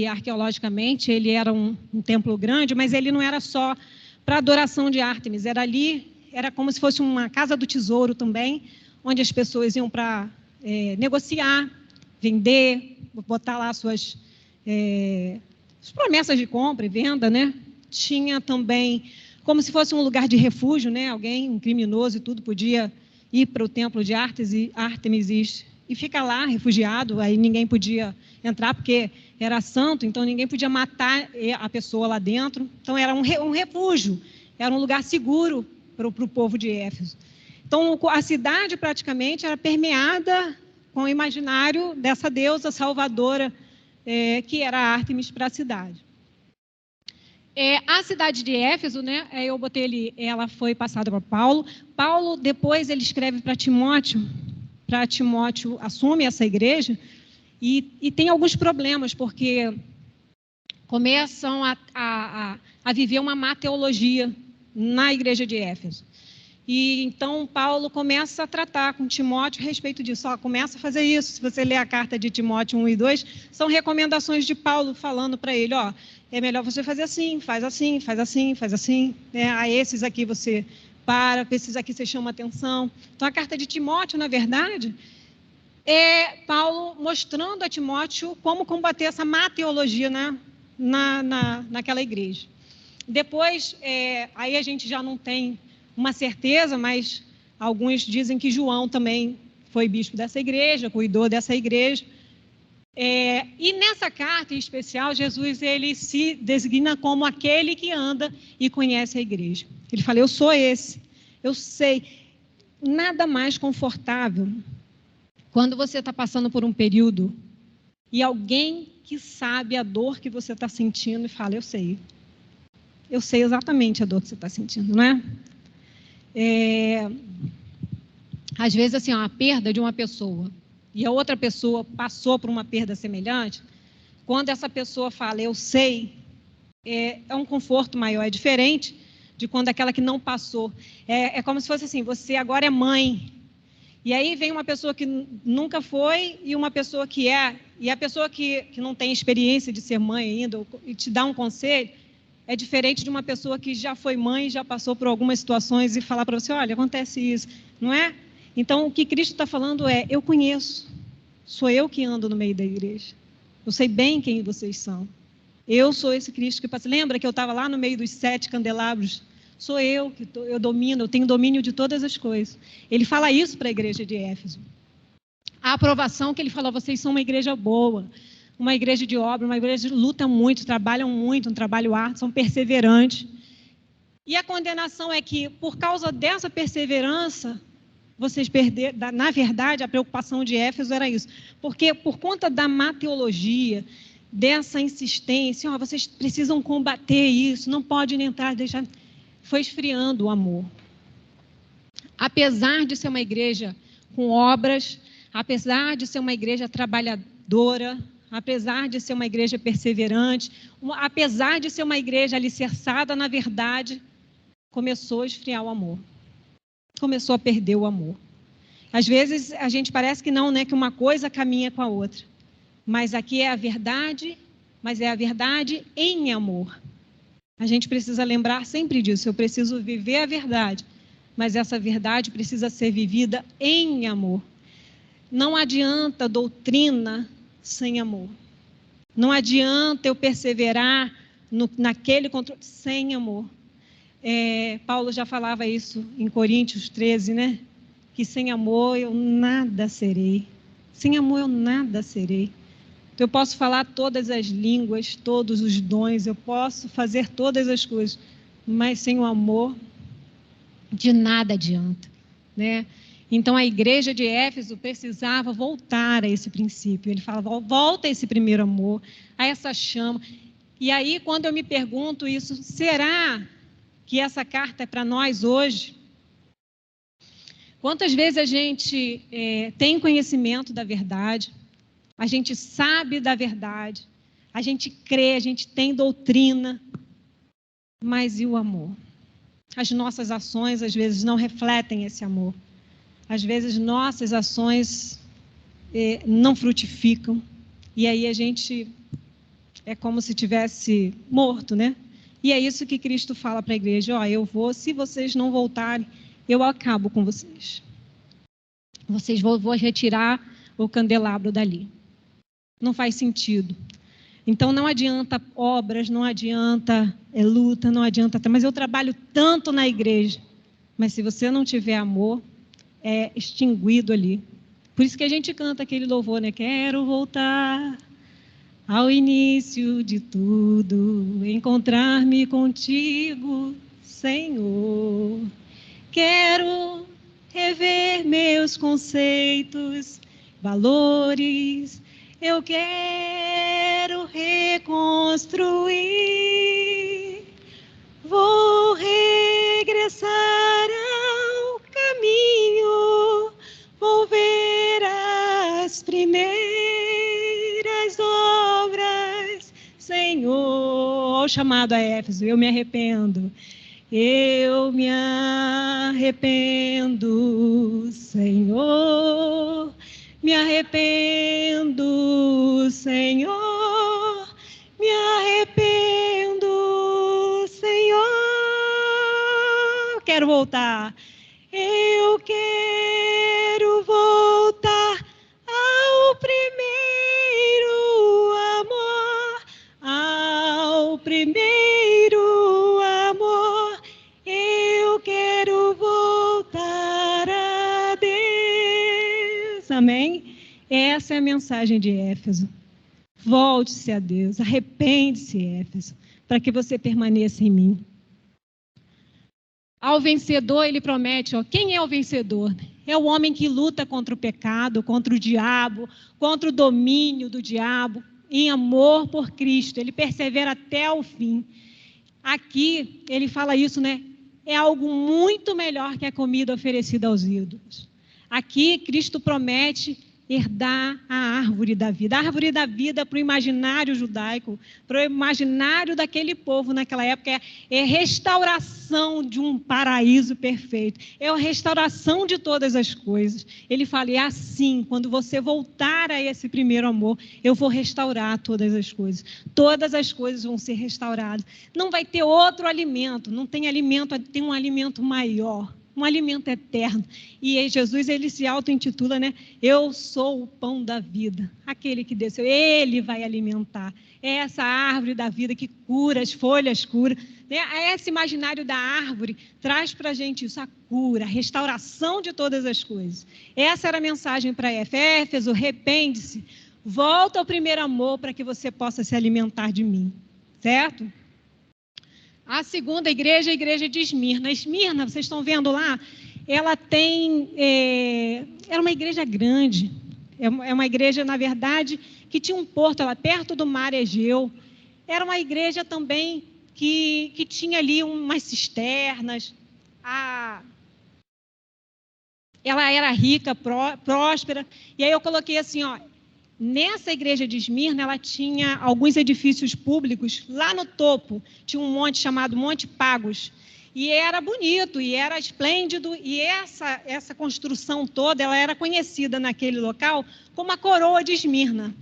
arqueologicamente, ele era um templo grande, mas ele não era só para adoração de Ártemis. Era como se fosse uma casa do tesouro também, onde as pessoas iam para negociar, vender, botar lá suas promessas de compra e venda, né? Tinha também como se fosse um lugar de refúgio, né? Alguém, um criminoso e tudo, podia ir para o templo de Ártemis e ficar lá refugiado, aí ninguém podia entrar porque era santo, então ninguém podia matar a pessoa lá dentro. Então era um refúgio, era um lugar seguro para o povo de Éfeso. Então a cidade praticamente era permeada com o imaginário dessa deusa salvadora, que era Ártemis para a cidade. A cidade de Éfeso, né, eu botei ali, ela foi passada para Paulo. Paulo, depois, ele escreve para Timóteo. Timóteo assume essa igreja e tem alguns problemas, porque começam a viver uma má teologia na igreja de Éfeso. E então Paulo começa a tratar com Timóteo a respeito disso. Começa a fazer isso. Se você ler a carta de Timóteo 1 e 2, são recomendações de Paulo falando para ele, é melhor você fazer assim, faz assim, faz assim, faz assim. A esses aqui você para esses aqui você chama atenção. Então a carta de Timóteo, na verdade, é Paulo mostrando a Timóteo como combater essa má teologia, né, naquela igreja. Depois, aí a gente já não tem uma certeza, mas alguns dizem que João também foi bispo dessa igreja, cuidou dessa igreja. E nessa carta em especial, Jesus ele se designa como aquele que anda e conhece a igreja. Ele fala, eu sou esse, eu sei. Nada mais confortável quando você está passando por um período e alguém que sabe a dor que você está sentindo e fala, eu sei exatamente a dor que você está sentindo, não é? Às vezes, assim, a perda de uma pessoa e a outra pessoa passou por uma perda semelhante, quando essa pessoa fala, eu sei, é um conforto maior, é diferente de quando aquela que não passou. É como se fosse assim, você agora é mãe, e aí vem uma pessoa que nunca foi e uma pessoa que é, e a pessoa que não tem experiência de ser mãe ainda, e te dá um conselho, é diferente de uma pessoa que já foi mãe, já passou por algumas situações e falar para você, olha, acontece isso, não é? Então, o que Cristo está falando eu conheço, sou eu que ando no meio da igreja, eu sei bem quem vocês são, eu sou esse Cristo que passa. Lembra que eu estava lá no meio dos 7 candelabros? Sou eu que eu domino, eu tenho domínio de todas as coisas. Ele fala isso para a igreja de Éfeso. A aprovação que ele falou, vocês são uma igreja boa, uma igreja de obra, uma igreja que luta muito, trabalham muito, um trabalho árduo, são perseverantes. E a condenação é que, por causa dessa perseverança, vocês perderam, na verdade, a preocupação de Éfeso era isso. Porque, por conta da má teologia, dessa insistência, vocês precisam combater isso, não podem entrar, deixar... Foi esfriando o amor. Apesar de ser uma igreja com obras, Apesar de ser uma igreja trabalhadora, apesar de ser uma igreja perseverante, apesar de ser uma igreja alicerçada na verdade, começou a esfriar o amor. Começou a perder o amor. Às vezes a gente parece que não, né? Que uma coisa caminha com a outra. Mas aqui é a verdade, mas é a verdade em amor. A gente precisa lembrar sempre disso. Eu preciso viver a verdade, mas essa verdade precisa ser vivida em amor. Não adianta doutrina sem amor. Não adianta eu perseverar naquele controle sem amor. Paulo já falava isso em Coríntios 13, né? Que sem amor eu nada serei. Sem amor eu nada serei. Então, eu posso falar todas as línguas, todos os dons, eu posso fazer todas as coisas, mas sem o amor, de nada adianta, né? Então, a igreja de Éfeso precisava voltar a esse princípio. Ele fala, volta a esse primeiro amor, a essa chama. E aí, quando eu me pergunto isso, será que essa carta é para nós hoje? Quantas vezes a gente tem conhecimento da verdade, a gente sabe da verdade, a gente crê, a gente tem doutrina, mas e o amor? As nossas ações, às vezes, não refletem esse amor. Às vezes, nossas ações não frutificam, e aí a gente é como se tivesse morto, né? E é isso que Cristo fala para a igreja, eu vou, se vocês não voltarem, eu acabo com vocês. Vou retirar o candelabro dali. Não faz sentido. Então, não adianta obras, não adianta luta, não adianta... Mas eu trabalho tanto na igreja. Mas se você não tiver amor, é extinguido ali. Por isso que a gente canta aquele louvor, né? Quero voltar ao início de tudo, encontrar-me contigo, Senhor. Quero rever meus conceitos, valores. Eu quero reconstruir. Vou regressar ao caminho. Vou ver as primeiras obras, Senhor. Olha o chamado a Éfeso, eu me arrependo. Eu me arrependo, Senhor, me arrependo, Senhor, me arrependo, Senhor. Quero voltar, eu quero voltar ao primeiro amor, ao primeiro amor. Eu quero voltar a Deus. Amém? Essa é a mensagem de Éfeso. Volte-se a Deus. Arrepende-se, Éfeso, para que você permaneça em mim. Ao vencedor, ele promete, quem é o vencedor? É o homem que luta contra o pecado, contra o diabo, contra o domínio do diabo, em amor por Cristo. Ele persevera até o fim. Aqui, ele fala isso, né? É algo muito melhor que a comida oferecida aos ídolos. Aqui, Cristo promete herdar a árvore da vida. A árvore da vida para o imaginário judaico, para o imaginário daquele povo naquela época, é restauração de um paraíso perfeito. É a restauração de todas as coisas. Ele fala, é assim, quando você voltar a esse primeiro amor, eu vou restaurar todas as coisas. Todas as coisas vão ser restauradas. Não vai ter outro alimento, não tem alimento, tem um alimento maior. Um alimento eterno. E Jesus, ele se auto-intitula, né? Eu sou o pão da vida. Aquele que desceu, ele vai alimentar. É essa árvore da vida que cura, as folhas cura. Esse imaginário da árvore traz para a gente isso, a cura, a restauração de todas as coisas. Essa era a mensagem para Éfeso, arrepende-se. Volta ao primeiro amor para que você possa se alimentar de mim. Certo? A segunda igreja é a igreja de Esmirna. Esmirna, vocês estão vendo lá, ela tem... era uma igreja grande. É uma igreja, na verdade, que tinha um porto lá perto do mar Egeu. Era uma igreja também que tinha ali umas cisternas. ela era rica, próspera. E aí eu coloquei assim, ó, nessa igreja de Esmirna, ela tinha alguns edifícios públicos. Lá no topo tinha um monte chamado Monte Pagos. E era bonito, e era esplêndido. E essa construção toda, ela era conhecida naquele local como a Coroa de Esmirna.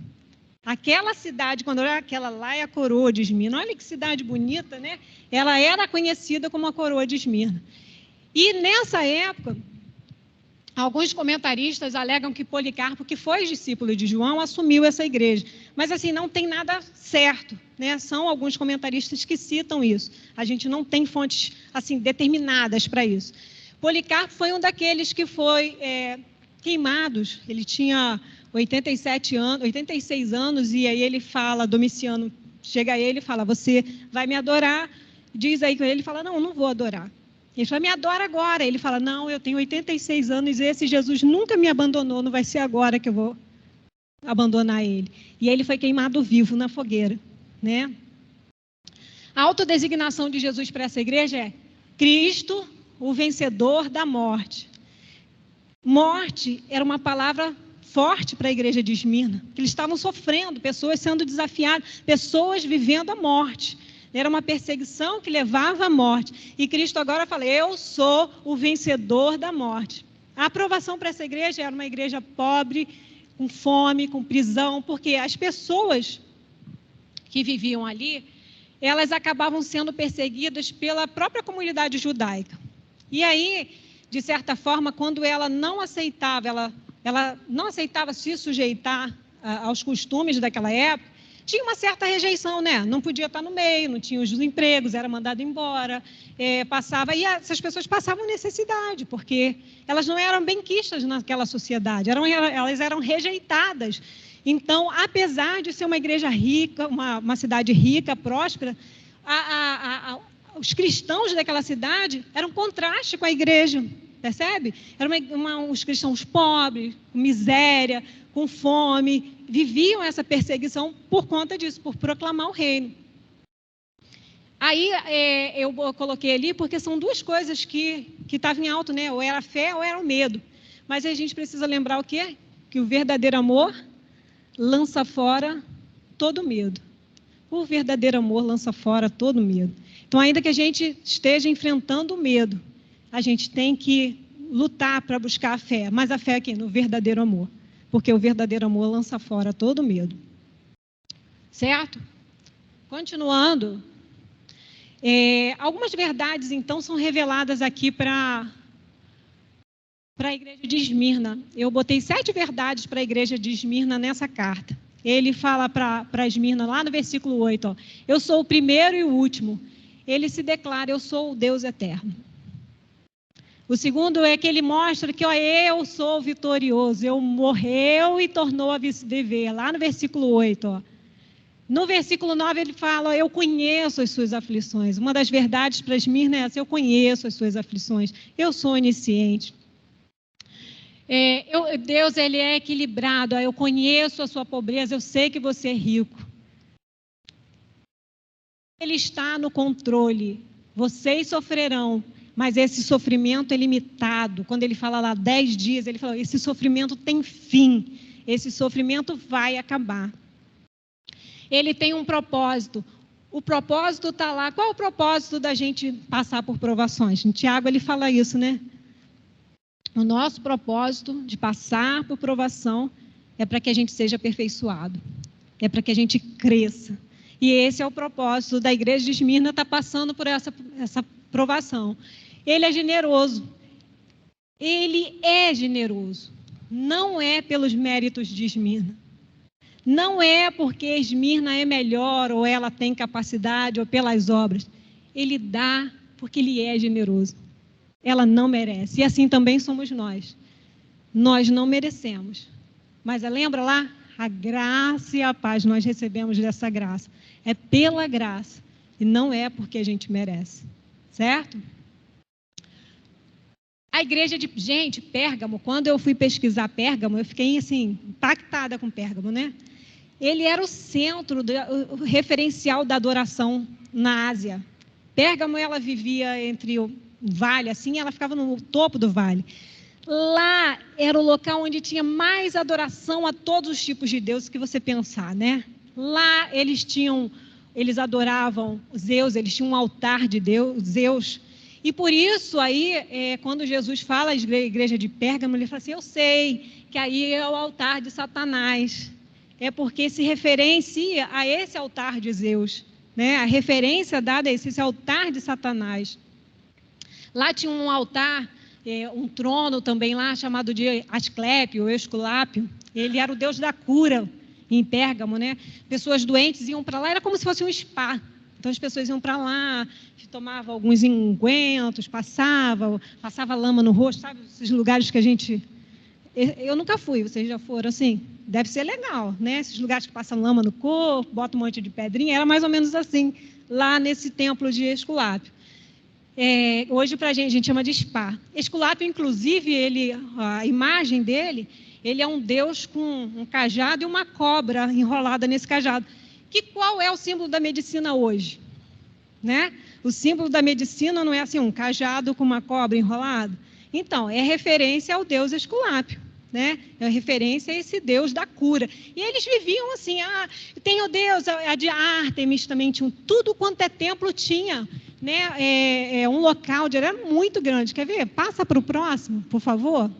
Aquela cidade, quando era aquela lá, é a Coroa de Esmirna. Olha que cidade bonita, né? Ela era conhecida como a Coroa de Esmirna. E nessa época, alguns comentaristas alegam que Policarpo, que foi discípulo de João, assumiu essa igreja. Mas, assim, não tem nada certo, né? São alguns comentaristas que citam isso. A gente não tem fontes, assim, determinadas para isso. Policarpo foi um daqueles que foi queimados. Ele tinha 86 anos, e aí ele fala, Domiciano chega a ele e fala, você vai me adorar? Diz aí que ele fala, não vou adorar. Ele fala, me adora agora. Ele fala, não, eu tenho 86 anos e esse Jesus nunca me abandonou, não vai ser agora que eu vou abandonar ele. E ele foi queimado vivo na fogueira, né? A autodesignação de Jesus para essa igreja é Cristo, o vencedor da morte. Morte era uma palavra forte para a igreja de Esmirna, que eles estavam sofrendo, pessoas sendo desafiadas, pessoas vivendo a morte. Era uma perseguição que levava à morte. E Cristo agora fala, eu sou o vencedor da morte. A aprovação para essa igreja era uma igreja pobre, com fome, com prisão, porque as pessoas que viviam ali, elas acabavam sendo perseguidas pela própria comunidade judaica. E aí, de certa forma, quando ela não aceitava, ela não aceitava se sujeitar aos costumes daquela época, tinha uma certa rejeição, né? Não podia estar no meio, não tinha os empregos, era mandado embora, e essas pessoas passavam necessidade, porque elas não eram benquistas naquela sociedade, elas eram rejeitadas. Então, apesar de ser uma igreja rica, uma cidade rica, próspera, os cristãos daquela cidade eram um contraste com a igreja, percebe? Eram os cristãos pobres, com miséria, com fome, viviam essa perseguição por conta disso, por proclamar o reino. Aí eu coloquei ali porque são duas coisas que estavam em alto, né? Ou era a fé ou era o medo. Mas a gente precisa lembrar o quê? Que o verdadeiro amor lança fora todo medo. O verdadeiro amor lança fora todo medo. Então, ainda que a gente esteja enfrentando o medo, a gente tem que lutar para buscar a fé. Mas a fé aqui no verdadeiro amor. Porque o verdadeiro amor lança fora todo medo. Certo? Continuando. Algumas verdades, então, são reveladas aqui para a igreja de Esmirna. Eu botei 7 verdades para a igreja de Esmirna nessa carta. Ele fala para Esmirna, lá no versículo 8, ó, eu sou o primeiro e o último. Ele se declara, eu sou o Deus eterno. O segundo é que ele mostra que eu sou vitorioso, eu morreu e tornou a viver, lá no versículo 8. Ó. No versículo 9 ele fala, eu conheço as suas aflições. Uma das verdades para Esmirna é essa, eu conheço as suas aflições, eu sou onisciente. Deus, ele é equilibrado, eu conheço a sua pobreza, eu sei que você é rico. Ele está no controle, vocês sofrerão, mas esse sofrimento é limitado. Quando ele fala lá 10 dias, ele fala, esse sofrimento tem fim, esse sofrimento vai acabar. Ele tem um propósito, o propósito está lá. Qual é o propósito da gente passar por provações? Em Tiago ele fala isso, né? O nosso propósito de passar por provação é para que a gente seja aperfeiçoado, é para que a gente cresça. E esse é o propósito da igreja de Esmirna, está passando por essa provação. Ele é generoso. Ele é generoso. Não é pelos méritos de Esmirna. Não é porque Esmirna é melhor, ou ela tem capacidade, ou pelas obras. Ele dá porque ele é generoso. Ela não merece. E assim também somos nós. Nós não merecemos. Mas lembra lá? A graça e a paz nós recebemos dessa graça. É pela graça. E não é porque a gente merece. Certo? A igreja de... Gente, Pérgamo, quando eu fui pesquisar Pérgamo, eu fiquei assim, impactada com Pérgamo, né? Ele era o centro, o referencial da adoração na Ásia. Pérgamo, ela vivia entre o vale, assim, ela ficava no topo do vale. Lá era o local onde tinha mais adoração a todos os tipos de deuses que você pensar, né? Lá eles adoravam Zeus, eles tinham um altar de Deus, Zeus. E por isso aí, quando Jesus fala à igreja de Pérgamo, ele fala assim, eu sei que aí é o altar de Satanás. É porque se referencia a esse altar de Zeus, né? A referência dada a esse altar de Satanás. Lá tinha um altar, um trono também lá, chamado de Asclépio, ou Esculápio. Ele era o deus da cura em Pérgamo, né? Pessoas doentes iam para lá, era como se fosse um spa. Então as pessoas iam para lá, tomavam alguns ungüentos, passava lama no rosto, sabe? Esses lugares que a gente... Eu nunca fui, vocês já foram assim? Deve ser legal, né? Esses lugares que passam lama no corpo, botam um monte de pedrinha, era mais ou menos assim, lá nesse templo de Esculápio. Hoje, para a gente chama de spa. Esculápio, inclusive, a imagem dele, ele é um deus com um cajado e uma cobra enrolada nesse cajado. Qual é o símbolo da medicina hoje? Né? O símbolo da medicina não é assim, um cajado com uma cobra enrolada? Então, é referência ao deus Esculápio, né? É referência a esse deus da cura. E eles viviam assim, tem o deus, a de Ártemis também tinha, tudo quanto é templo tinha, né? Um local, era muito grande. Quer ver? Passa para o próximo, por favor.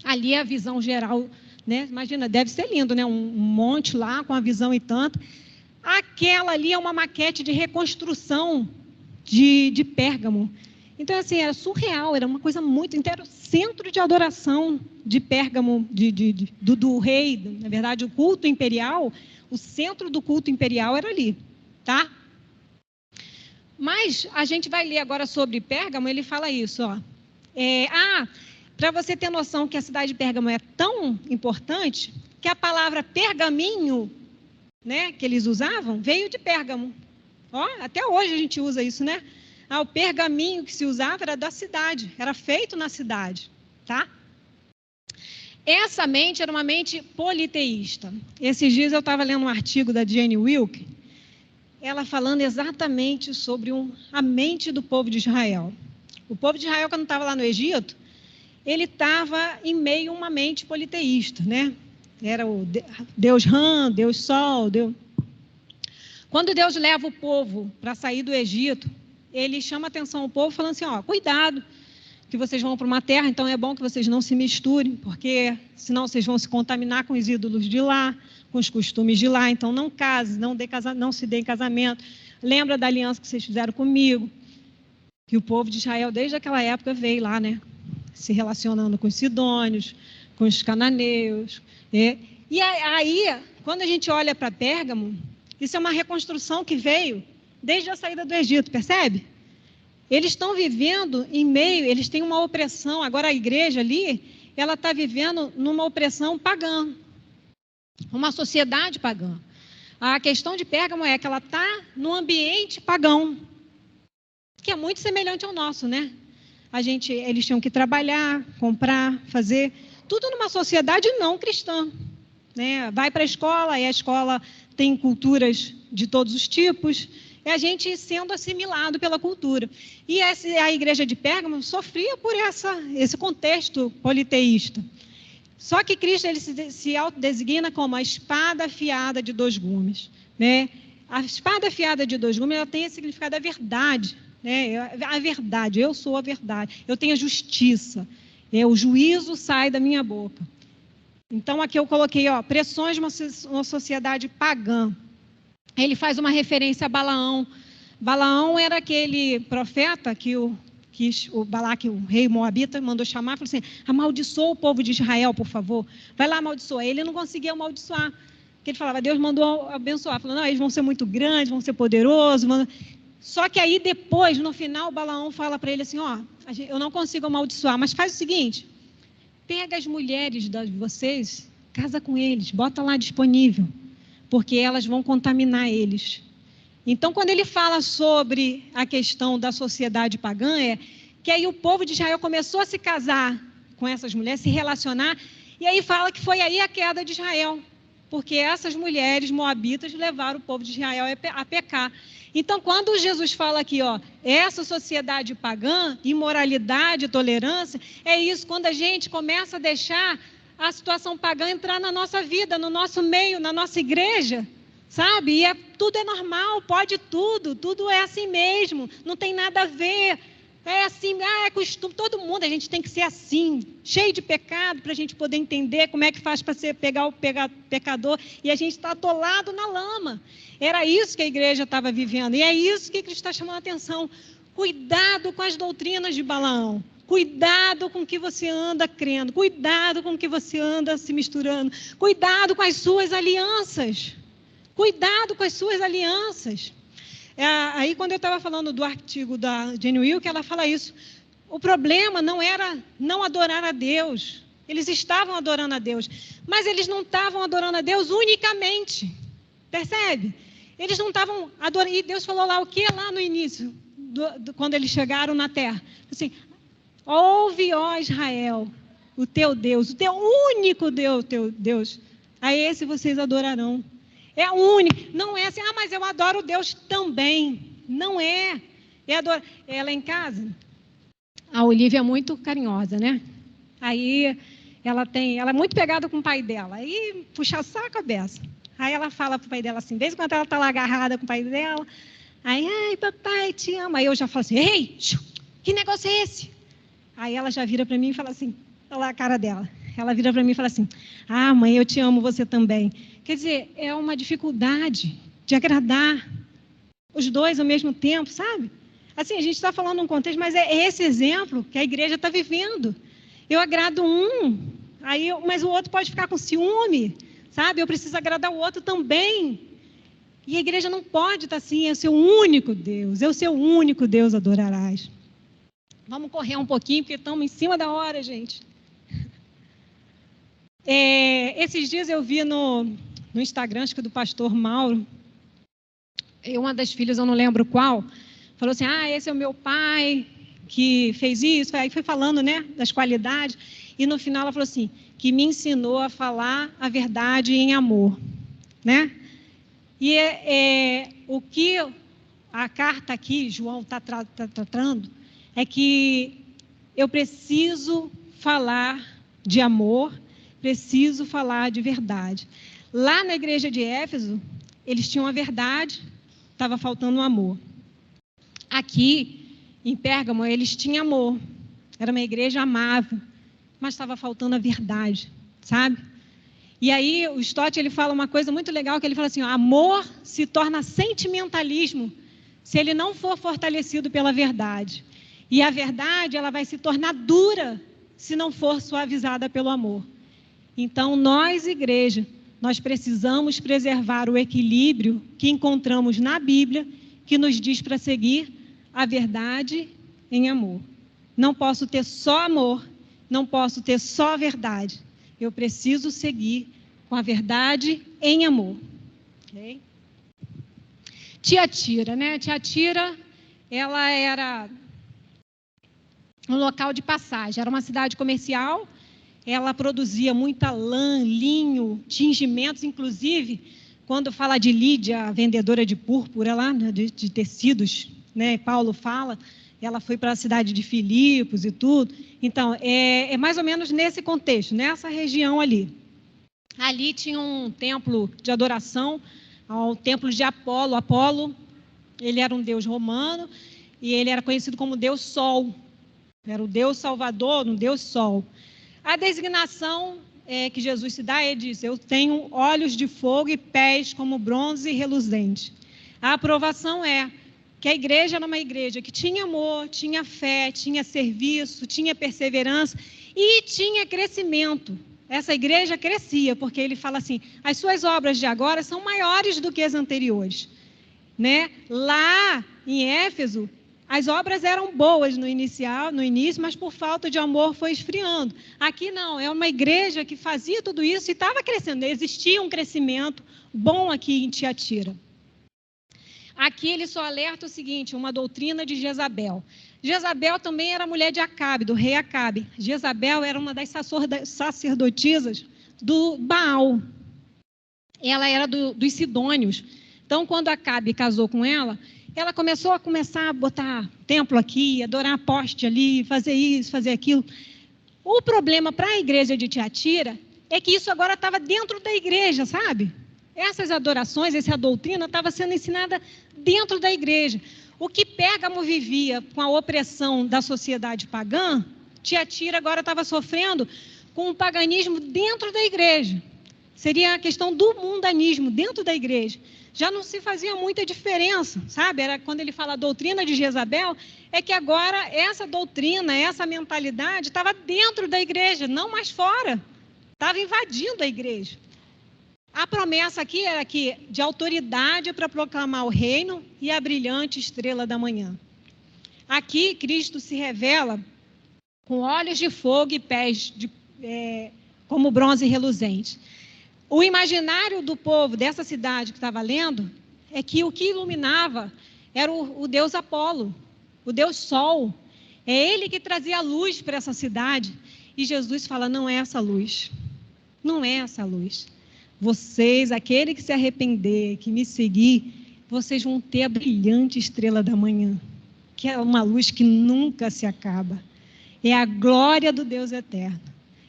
Ali é a visão geral, né? Imagina, deve ser lindo, né? Um monte lá com a visão e tanto. Aquela ali é uma maquete de reconstrução de Pérgamo. Então, assim, era surreal, era uma coisa muito... Então, era o centro de adoração de Pérgamo, do rei, na verdade, o culto imperial, o centro do culto imperial era ali, tá? Mas a gente vai ler agora sobre Pérgamo, ele fala isso, ó. Para você ter noção que a cidade de Pérgamo é tão importante, que a palavra pergaminho, né, que eles usavam, veio de Pérgamo. Ó, até hoje a gente usa isso, né? O pergaminho que se usava era da cidade, era feito na cidade, tá? Essa mente era uma mente politeísta. Esses dias eu estava lendo um artigo da Jane Wilke, ela falando exatamente sobre a mente do povo de Israel. O povo de Israel, quando estava lá no Egito, ele estava em meio a uma mente politeísta, né? Era o Deus Ram, Deus Sol, Deus... Quando Deus leva o povo para sair do Egito, ele chama a atenção ao povo falando assim, cuidado, que vocês vão para uma terra, então é bom que vocês não se misturem, porque senão vocês vão se contaminar com os ídolos de lá, com os costumes de lá, então não case, não se dê em casamento. Lembra da aliança que vocês fizeram comigo? Que o povo de Israel, desde aquela época, veio lá, né? Se relacionando com os sidônios, com os cananeus. E aí, quando a gente olha para Pérgamo, isso é uma reconstrução que veio desde a saída do Egito, percebe? Eles estão vivendo em meio, eles têm uma opressão. Agora a igreja ali, ela está vivendo numa opressão pagã, uma sociedade pagã. A questão de Pérgamo é que ela está num ambiente pagão, que é muito semelhante ao nosso, né? Eles tinham que trabalhar, comprar, fazer, tudo numa sociedade não cristã, né? Vai para a escola, e a escola tem culturas de todos os tipos, é a gente sendo assimilado pela cultura. E a igreja de Pérgamo sofria por esse contexto politeísta. Só que Cristo ele se autodesigna como a espada afiada de dois gumes, né? A espada afiada de dois gumes ela tem esse significado da verdade, né? A verdade, eu sou a verdade, eu tenho a justiça, o juízo sai da minha boca. Então aqui eu coloquei pressões de uma sociedade pagã. Ele faz uma referência a Balaão. Balaão era aquele profeta que o Balaque, o rei moabita, mandou chamar e falou assim, amaldiçoa o povo de Israel, por favor. Vai lá amaldiçoar. Ele não conseguia amaldiçoar. Porque ele falava, Deus mandou abençoar. Falou, não, eles vão ser muito grandes, vão ser poderosos. Só que aí depois, no final, Balaão fala para ele assim, eu não consigo amaldiçoar, mas faz o seguinte, pega as mulheres de vocês, casa com eles, bota lá disponível, porque elas vão contaminar eles. Então, quando ele fala sobre a questão da sociedade pagã, que aí o povo de Israel começou a se casar com essas mulheres, se relacionar, e aí fala que foi aí a queda de Israel, porque essas mulheres moabitas levaram o povo de Israel a pecar. Então, quando Jesus fala aqui, ó, essa sociedade pagã, imoralidade, tolerância, é isso, quando a gente começa a deixar a situação pagã entrar na nossa vida, no nosso meio, na nossa igreja, sabe? E tudo é normal, pode tudo é assim mesmo, não tem nada a ver. É assim, é costume, todo mundo, a gente tem que ser assim, cheio de pecado, para a gente poder entender como é que faz para pegar o pecador, e a gente está atolado na lama. Era isso que a igreja estava vivendo, e é isso que Cristo está chamando a atenção. Cuidado com as doutrinas de Balaão, cuidado com o que você anda crendo, cuidado com o que você anda se misturando, cuidado com as suas alianças, cuidado com as suas alianças. Aí, quando eu estava falando do artigo da Jane Wilke, ela fala isso. O problema não era não adorar a Deus. Eles estavam adorando a Deus, mas eles não estavam adorando a Deus unicamente. Percebe? Eles não estavam adorando. E Deus falou lá o que lá no início, quando eles chegaram na terra? Assim, ouve, ó Israel, o teu Deus, o teu único Deus, teu Deus. A esse vocês adorarão. É a única, não é assim, mas eu adoro Deus também. Não é. Ela em casa, a Olivia é muito carinhosa, né? Aí ela é muito pegada com o pai dela. Aí puxa saco a beça. Aí ela fala pro pai dela assim, desde quando ela está lá agarrada com o pai dela, aí, ai, papai, te amo. Aí eu já falo assim, ei, que negócio é esse? Aí ela já vira para mim e fala assim, olha lá a cara dela. Ela vira para mim e fala assim, ah, mãe, eu te amo, você também. Quer dizer, é uma dificuldade de agradar os dois ao mesmo tempo, sabe? Assim, a gente está falando num contexto, mas é esse exemplo que a igreja está vivendo. Eu agrado mas o outro pode ficar com ciúme, sabe? Eu preciso agradar o outro também. E a igreja não pode estar assim, é o seu único Deus, é o seu único Deus adorarás. Vamos correr um pouquinho, porque estamos em cima da hora, gente. Esses dias eu vi no Instagram, acho que do pastor Mauro, uma das filhas, eu não lembro qual, falou assim, esse é o meu pai que fez isso, aí foi falando, né, das qualidades, e no final ela falou assim, que me ensinou a falar a verdade em amor, né? E o que a carta aqui, João está tratando, é que eu preciso falar de amor, preciso falar de verdade. Lá na igreja de Éfeso, eles tinham a verdade, estava faltando o amor. Aqui, em Pérgamo, eles tinham amor. Era uma igreja amável, mas estava faltando a verdade, sabe? E aí, o Stott, ele fala uma coisa muito legal, que ele fala assim, amor se torna sentimentalismo se ele não for fortalecido pela verdade. E a verdade, ela vai se tornar dura se não for suavizada pelo amor. Então, nós, igreja, nós precisamos preservar o equilíbrio que encontramos na Bíblia, que nos diz para seguir a verdade em amor. Não posso ter só amor, não posso ter só verdade. Eu preciso seguir com a verdade em amor. Okay? Tiatira, né? Tiatira, ela era um local de passagem, era uma cidade comercial. Ela produzia muita lã, linho, tingimentos, inclusive, quando fala de Lídia, a vendedora de púrpura lá, né, de tecidos, né, Paulo fala, ela foi para a cidade de Filipos e tudo. Então, é mais ou menos nesse contexto, nessa região ali. Ali tinha um templo de adoração, ao templo de Apolo. Apolo, ele era um deus romano e ele era conhecido como Deus Sol. Era o Deus Salvador, um Deus Sol. A designação que Jesus se dá, ele diz, eu tenho olhos de fogo e pés como bronze reluzente. A aprovação é que a igreja era uma igreja que tinha amor, tinha fé, tinha serviço, tinha perseverança e tinha crescimento. Essa igreja crescia, porque ele fala assim, as suas obras de agora são maiores do que as anteriores. Né? Lá em Éfeso, as obras eram boas no início, mas por falta de amor foi esfriando. Aqui não, é uma igreja que fazia tudo isso e estava crescendo. Existia um crescimento bom aqui em Tiatira. Aqui ele só alerta o seguinte, uma doutrina de Jezabel. Jezabel também era mulher de Acabe, do rei Acabe. Jezabel era uma das sacerdotisas do Baal. ela era dos sidônios. Então, quando Acabe casou com ela começou a botar templo aqui, adorar poste ali, fazer isso, fazer aquilo. O problema para a igreja de Tiatira é que isso agora estava dentro da igreja, sabe? Essas adorações, essa doutrina estava sendo ensinada dentro da igreja. O que Pérgamo vivia com a opressão da sociedade pagã, Tiatira agora estava sofrendo com o paganismo dentro da igreja. Seria a questão do mundanismo dentro da igreja. Já não se fazia muita diferença, sabe? Era quando ele fala a doutrina de Jezabel, é que agora essa doutrina, essa mentalidade estava dentro da igreja, não mais fora. Estava invadindo a igreja. A promessa aqui era que de autoridade para proclamar o reino e a brilhante estrela da manhã. Aqui Cristo se revela com olhos de fogo e pés como bronze reluzente. O imaginário do povo dessa cidade que estava lendo é que o que iluminava era o deus Apolo, o deus Sol. É ele que trazia a luz para essa cidade. E Jesus fala, não é essa luz. Não é essa luz. Vocês, aquele que se arrepender, que me seguir, vocês vão ter a brilhante estrela da manhã, que é uma luz que nunca se acaba. É a glória do Deus eterno.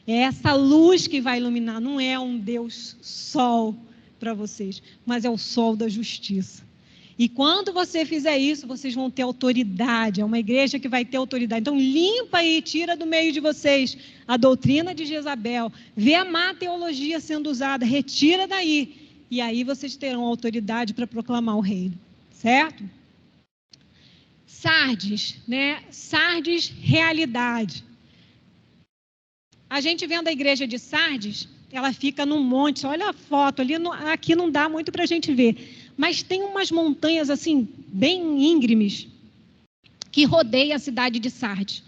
É essa luz que vai iluminar, não é um Deus sol para vocês, mas é o sol da justiça. E quando você fizer isso, vocês vão ter autoridade, é uma igreja que vai ter autoridade. Então, limpa e tira do meio de vocês a doutrina de Jezabel, vê a má teologia sendo usada, retira daí, e aí vocês terão autoridade para proclamar o reino, certo? Sardes, né? Sardes, realidade. A gente vendo a igreja de Sardes, ela fica num monte, olha a foto ali, aqui não dá muito para a gente ver, mas tem umas montanhas assim, bem íngremes, que rodeiam a cidade de Sardes.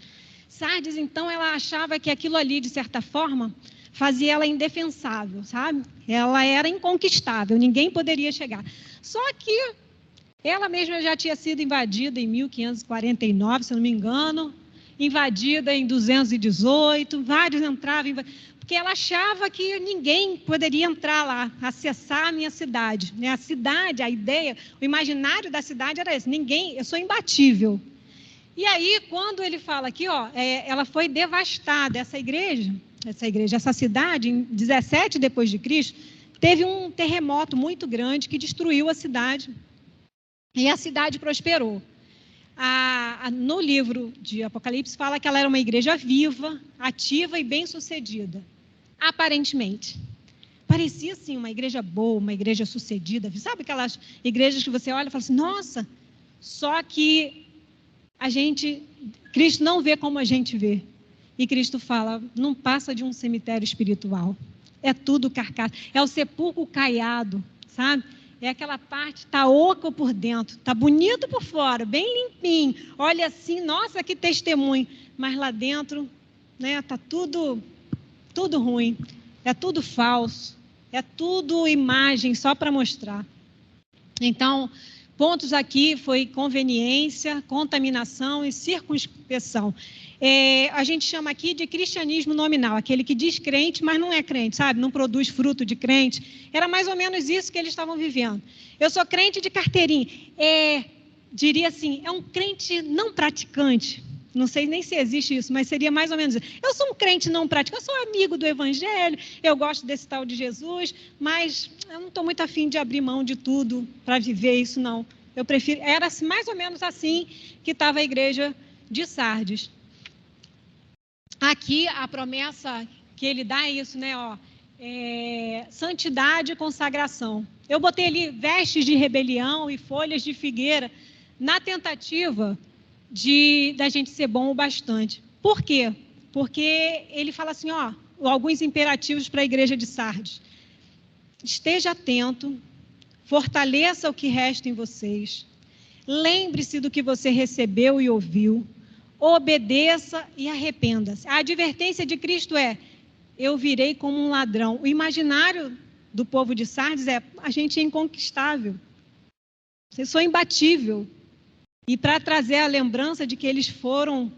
Sardes, então, ela achava que aquilo ali, de certa forma, fazia ela indefensável, sabe? Ela era inconquistável, ninguém poderia chegar. Só que ela mesma já tinha sido invadida em 1549, se eu não me engano, invadida em 218, vários entravam, porque ela achava que ninguém poderia entrar lá, acessar a minha cidade. A cidade, a ideia, o imaginário da cidade era esse, eu sou imbatível. E aí, quando ele fala aqui, ela foi devastada, essa cidade, em 17 depois de Cristo, teve um terremoto muito grande que destruiu a cidade, e a cidade prosperou. No livro de Apocalipse fala que ela era uma igreja viva, ativa e bem-sucedida. Aparentemente. Parecia, assim, uma igreja boa, uma igreja sucedida. Sabe aquelas igrejas que você olha e fala assim, nossa, só que Cristo não vê como a gente vê. E Cristo fala, não passa de um cemitério espiritual. É tudo carcaça. É o sepulcro caiado, sabe? É aquela parte, está oca por dentro, está bonito por fora, bem limpinho. Olha assim, nossa, que testemunho. Mas lá dentro, né, está tudo ruim. É tudo falso. É tudo imagem só para mostrar. Então, pontos aqui foi conveniência, contaminação e circunspeção. A gente chama aqui de cristianismo nominal, aquele que diz crente, mas não é crente, sabe? Não produz fruto de crente. Era mais ou menos isso que eles estavam vivendo. Eu sou crente de carteirinha. Diria assim, é um crente não praticante. Não sei nem se existe isso, mas seria mais ou menos isso. Eu sou um crente não praticante, eu sou amigo do Evangelho, eu gosto desse tal de Jesus, mas eu não estou muito afim de abrir mão de tudo para viver isso, não. Eu prefiro... Era mais ou menos assim que estava a igreja de Sardes. Aqui a promessa que ele dá é isso, né? Santidade e consagração. Eu botei ali vestes de rebelião e folhas de figueira na tentativa da gente ser bom o bastante. Por quê? Porque ele fala assim, alguns imperativos para a igreja de Sardes. Esteja atento, fortaleça o que resta em vocês, lembre-se do que você recebeu e ouviu, obedeça e arrependa-se. A advertência de Cristo eu virei como um ladrão. O imaginário do povo de Sardes a gente é inconquistável. Vocês são imbatível. E para trazer a lembrança de que eles foram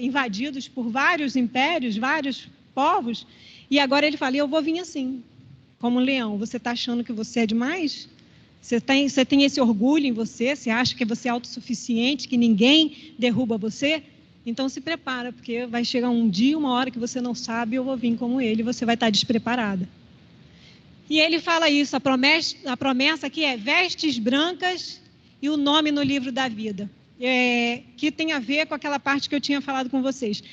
invadidos por vários impérios, vários povos, e agora ele fala, eu vou vir assim. como um leão. Você está achando que você é demais? Você tem esse orgulho em você? Você acha que você é autossuficiente, que ninguém derruba você? Então se prepara, porque vai chegar um dia, uma hora que você não sabe, eu vou vir como ele, e você vai estar despreparada. E ele fala isso, a promessa aqui é vestes brancas e o nome no livro da vida. Que tem a ver com aquela parte que eu tinha falado com vocês.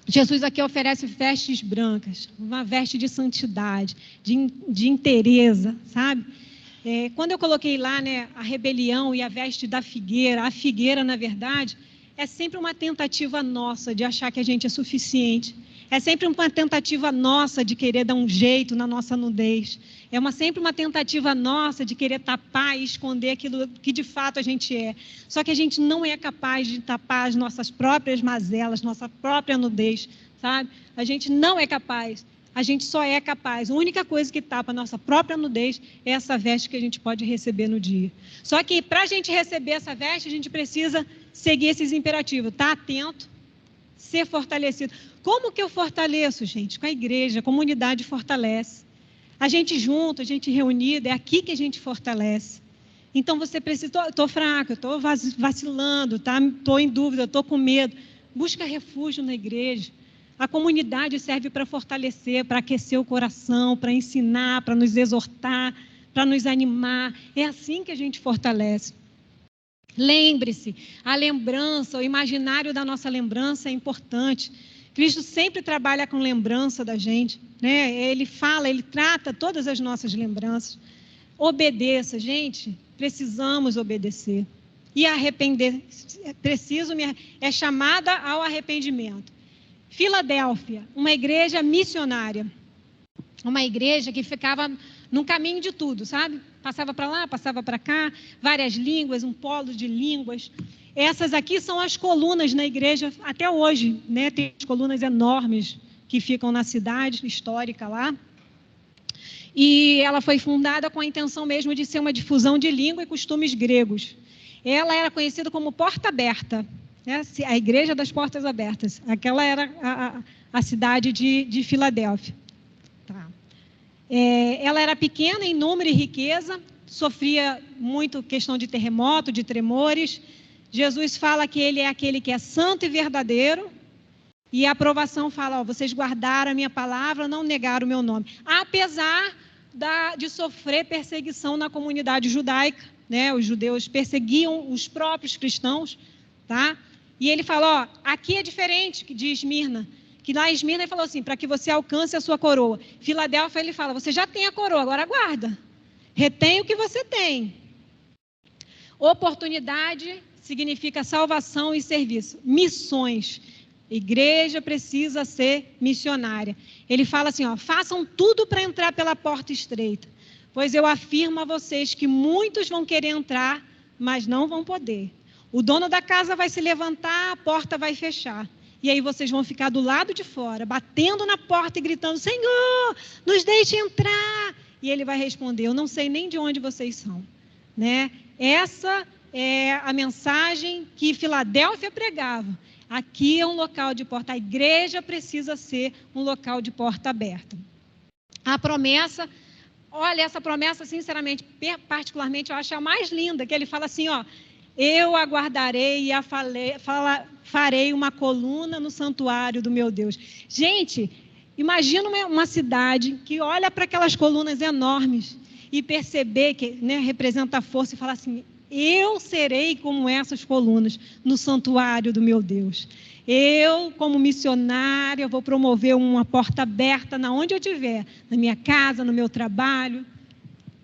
Jesus aqui oferece vestes brancas, uma veste de santidade, de inteireza, sabe? Quando eu coloquei lá, né, a rebelião e a veste da figueira, a figueira, na verdade, é sempre uma tentativa nossa de achar que a gente é suficiente. É sempre uma tentativa nossa de querer dar um jeito na nossa nudez. Sempre uma tentativa nossa de querer tapar e esconder aquilo que de fato a gente é. Só que a gente não é capaz de tapar as nossas próprias mazelas, nossa própria nudez, sabe? A gente não é capaz. A gente só é capaz. A única coisa que tapa a nossa própria nudez é essa veste que a gente pode receber no dia. Só que para a gente receber essa veste, a gente precisa seguir esses imperativos. Estar atento, ser fortalecido. Como que eu fortaleço, gente? Com a igreja, a comunidade fortalece. A gente junto, a gente reunido, é aqui que a gente fortalece. Então você precisa, estou fraca, estou vacilando, estou em dúvida, estou com medo. Busca refúgio na igreja. A comunidade serve para fortalecer, para aquecer o coração, para ensinar, para nos exortar, para nos animar. É assim que a gente fortalece. Lembre-se, a lembrança, o imaginário da nossa lembrança é importante. Cristo sempre trabalha com lembrança da gente, né? Ele fala, ele trata todas as nossas lembranças. Obedeça, gente, precisamos obedecer. E arrepender, é chamada ao arrependimento. Filadélfia, uma igreja missionária. Uma igreja que ficava no caminho de tudo, sabe? Passava para lá, passava para cá, várias línguas, um polo de línguas. Essas aqui são as colunas na igreja até hoje, né? Tem as colunas enormes que ficam na cidade histórica lá. E ela foi fundada com a intenção mesmo de ser uma difusão de língua e costumes gregos. Ela era conhecida como Porta Aberta, né? A Igreja das Portas Abertas. Aquela era a cidade de Filadélfia. Tá. Ela era pequena em número e riqueza, sofria muito questão de terremoto, de tremores. Jesus fala que ele é aquele que é santo e verdadeiro, e a aprovação fala, vocês guardaram a minha palavra, não negaram o meu nome. Apesar de sofrer perseguição na comunidade judaica, né? Os judeus perseguiam os próprios cristãos, tá? E ele fala, aqui é diferente de Esmirna, que lá em Esmirna ele falou assim, para que você alcance a sua coroa. Filadélfia ele fala, você já tem a coroa, agora guarda. Retém o que você tem. Oportunidade significa salvação e serviço. Missões. Igreja precisa ser missionária. Ele fala assim, façam tudo para entrar pela porta estreita. Pois eu afirmo a vocês que muitos vão querer entrar, mas não vão poder. O dono da casa vai se levantar, a porta vai fechar. E aí vocês vão ficar do lado de fora, batendo na porta e gritando, Senhor, nos deixe entrar. E ele vai responder, eu não sei nem de onde vocês são. Né? Essa é a mensagem que Filadélfia pregava. Aqui é um local de porta. A igreja precisa ser um local de porta aberta. A promessa, olha, essa promessa, sinceramente, particularmente, eu acho a mais linda, que ele fala assim, eu aguardarei e farei uma coluna no santuário do meu Deus. Gente, imagina uma cidade que olha para aquelas colunas enormes e perceber que, né, representa a força e fala assim, eu serei como essas colunas no santuário do meu Deus. Eu, como missionária, vou promover uma porta aberta na onde eu estiver, na minha casa, no meu trabalho,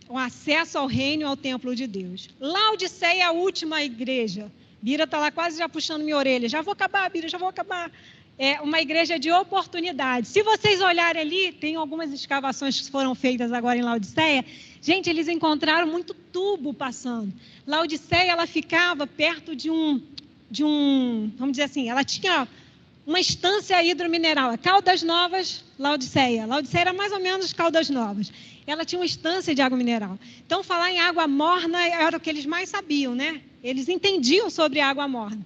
o acesso ao reino e ao templo de Deus. Laodiceia é a última igreja. Bira está lá quase já puxando minha orelha. Já vou acabar, Bira, já vou acabar. É uma igreja de oportunidade. Se vocês olharem ali, tem algumas escavações que foram feitas agora em Laodiceia. Gente, eles encontraram muito tubo passando. Laodiceia, ela ficava perto de um, vamos dizer assim, ela tinha uma estância hidromineral. Caldas Novas, Laodiceia. Laodiceia era mais ou menos Caldas Novas. Ela tinha uma estância de água mineral. Então, falar em água morna era o que eles mais sabiam, né? Eles entendiam sobre água morna.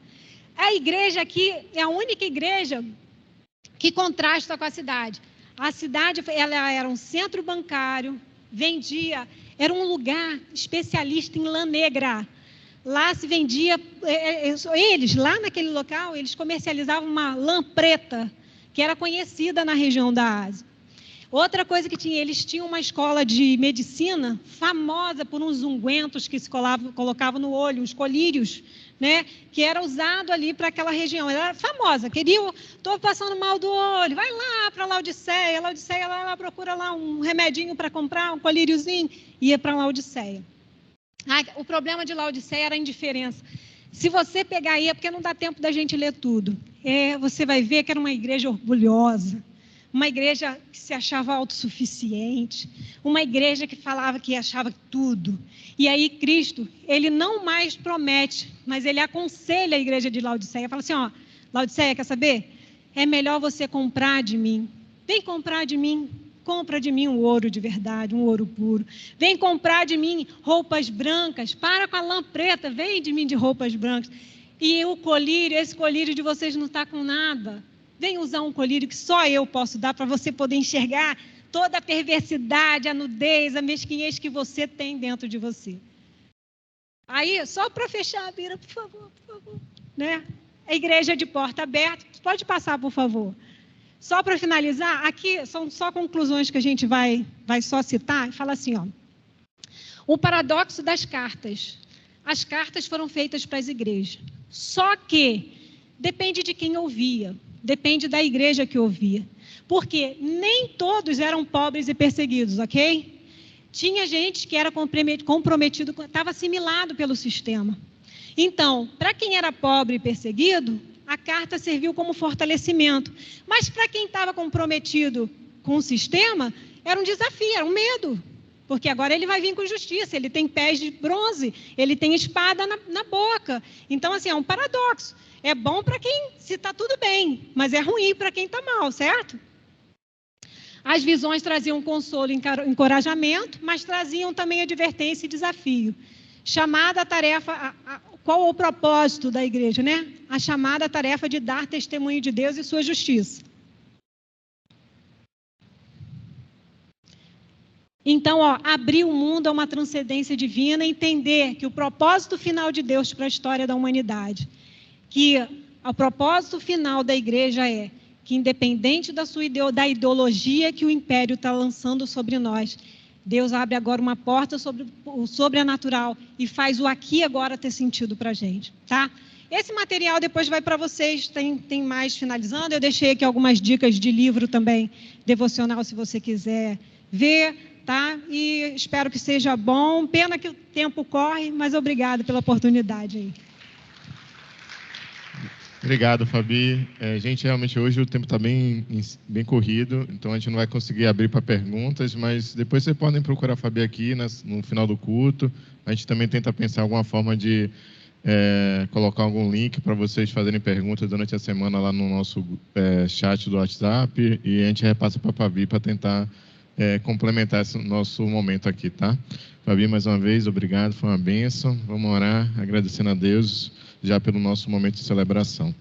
A igreja aqui é a única igreja que contrasta com a cidade. A cidade, ela era um centro bancário, vendia, era um lugar especialista em lã negra. Lá se vendia, eles, lá naquele local, eles comercializavam uma lã preta, que era conhecida na região da Ásia. Outra coisa que tinha, eles tinham uma escola de medicina famosa por uns ungüentos que se colocavam no olho, uns colírios, né, que era usado ali para aquela região. Ela era famosa, estou passando mal do olho, vai lá para Laodiceia, lá procura lá um remedinho para comprar, um colíriozinho, ia para Laodiceia. O problema de Laodiceia era a indiferença. Se você pegar aí, é porque não dá tempo da gente ler tudo. Você vai ver que era uma igreja orgulhosa, uma igreja que se achava autossuficiente, uma igreja que falava que achava tudo. E aí Cristo, ele não mais promete, mas ele aconselha a igreja de Laodiceia. Fala assim, Laodiceia, quer saber? É melhor você comprar de mim. Vem comprar de mim. Compra de mim um ouro de verdade, um ouro puro. Vem comprar de mim roupas brancas. Para com a lã preta, vem de mim de roupas brancas. E o colírio, esse colírio de vocês não está com nada. Vem usar um colírio que só eu posso dar para você poder enxergar toda a perversidade, a nudez, a mesquinhez que você tem dentro de você. Aí, só para fechar a Bira, por favor. Né? A igreja de porta aberta. Pode passar, por favor. Só para finalizar, aqui são só conclusões que a gente vai só citar. Fala assim, o paradoxo das cartas. As cartas foram feitas para as igrejas. Só que depende de quem ouvia. Depende da igreja que ouvia. Porque nem todos eram pobres e perseguidos, ok? Tinha gente que era comprometido, estava assimilado pelo sistema. Então, para quem era pobre e perseguido, a carta serviu como fortalecimento. Mas para quem estava comprometido com o sistema, era um desafio, era um medo. Porque agora ele vai vir com justiça, ele tem pés de bronze, ele tem espada na boca. Então, assim, é um paradoxo. É bom para quem se está tudo bem, mas é ruim para quem está mal, certo? As visões traziam consolo e encorajamento, mas traziam também advertência e desafio. Chamada tarefa, qual o propósito da igreja, né? A chamada tarefa de dar testemunho de Deus e sua justiça. Então, abrir o mundo a uma transcendência divina, entender que o propósito final de Deus para a história da humanidade, que o propósito final da igreja é que, independente da ideologia que o império está lançando sobre nós, Deus abre agora uma porta sobre o sobrenatural e faz o aqui e agora ter sentido para a gente, tá? Esse material depois vai para vocês, tem mais finalizando. Eu deixei aqui algumas dicas de livro também, devocional, se você quiser ver, tá? E espero que seja bom. Pena que o tempo corre, mas obrigado pela oportunidade aí. Obrigado, Fabi. Gente, realmente hoje o tempo está bem corrido, então a gente não vai conseguir abrir para perguntas, mas depois vocês podem procurar a Fabi aqui no final do culto. A gente também tenta pensar alguma forma de colocar algum link para vocês fazerem perguntas durante a semana lá no nosso chat do WhatsApp, e a gente repassa para a Fabi para tentar complementar esse nosso momento aqui, tá? Fabi, mais uma vez, obrigado, foi uma bênção. Vamos orar, agradecendo a Deus já pelo nosso momento de celebração.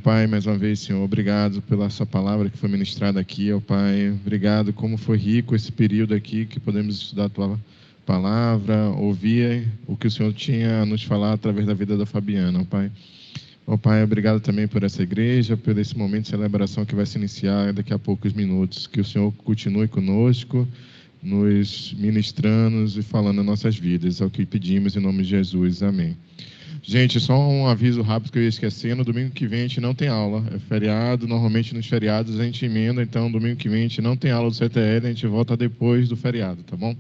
Pai, mais uma vez, Senhor, obrigado pela essa palavra que foi ministrada aqui, Pai. Obrigado, como foi rico esse período aqui, que podemos estudar a Tua palavra, ouvir o que o Senhor tinha a nos falar através da vida da Fabiana, Pai. Pai, obrigado também por essa igreja, por esse momento de celebração que vai se iniciar daqui a poucos minutos. Que o Senhor continue conosco, nos ministrando e falando nas nossas vidas. É o que pedimos em nome de Jesus. Amém. Gente, só um aviso rápido que eu ia esquecendo. Domingo que vem a gente não tem aula. É feriado. Normalmente nos feriados a gente emenda. Então, domingo que vem a gente não tem aula do CTL. A gente volta depois do feriado, tá bom?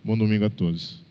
Bom domingo a todos.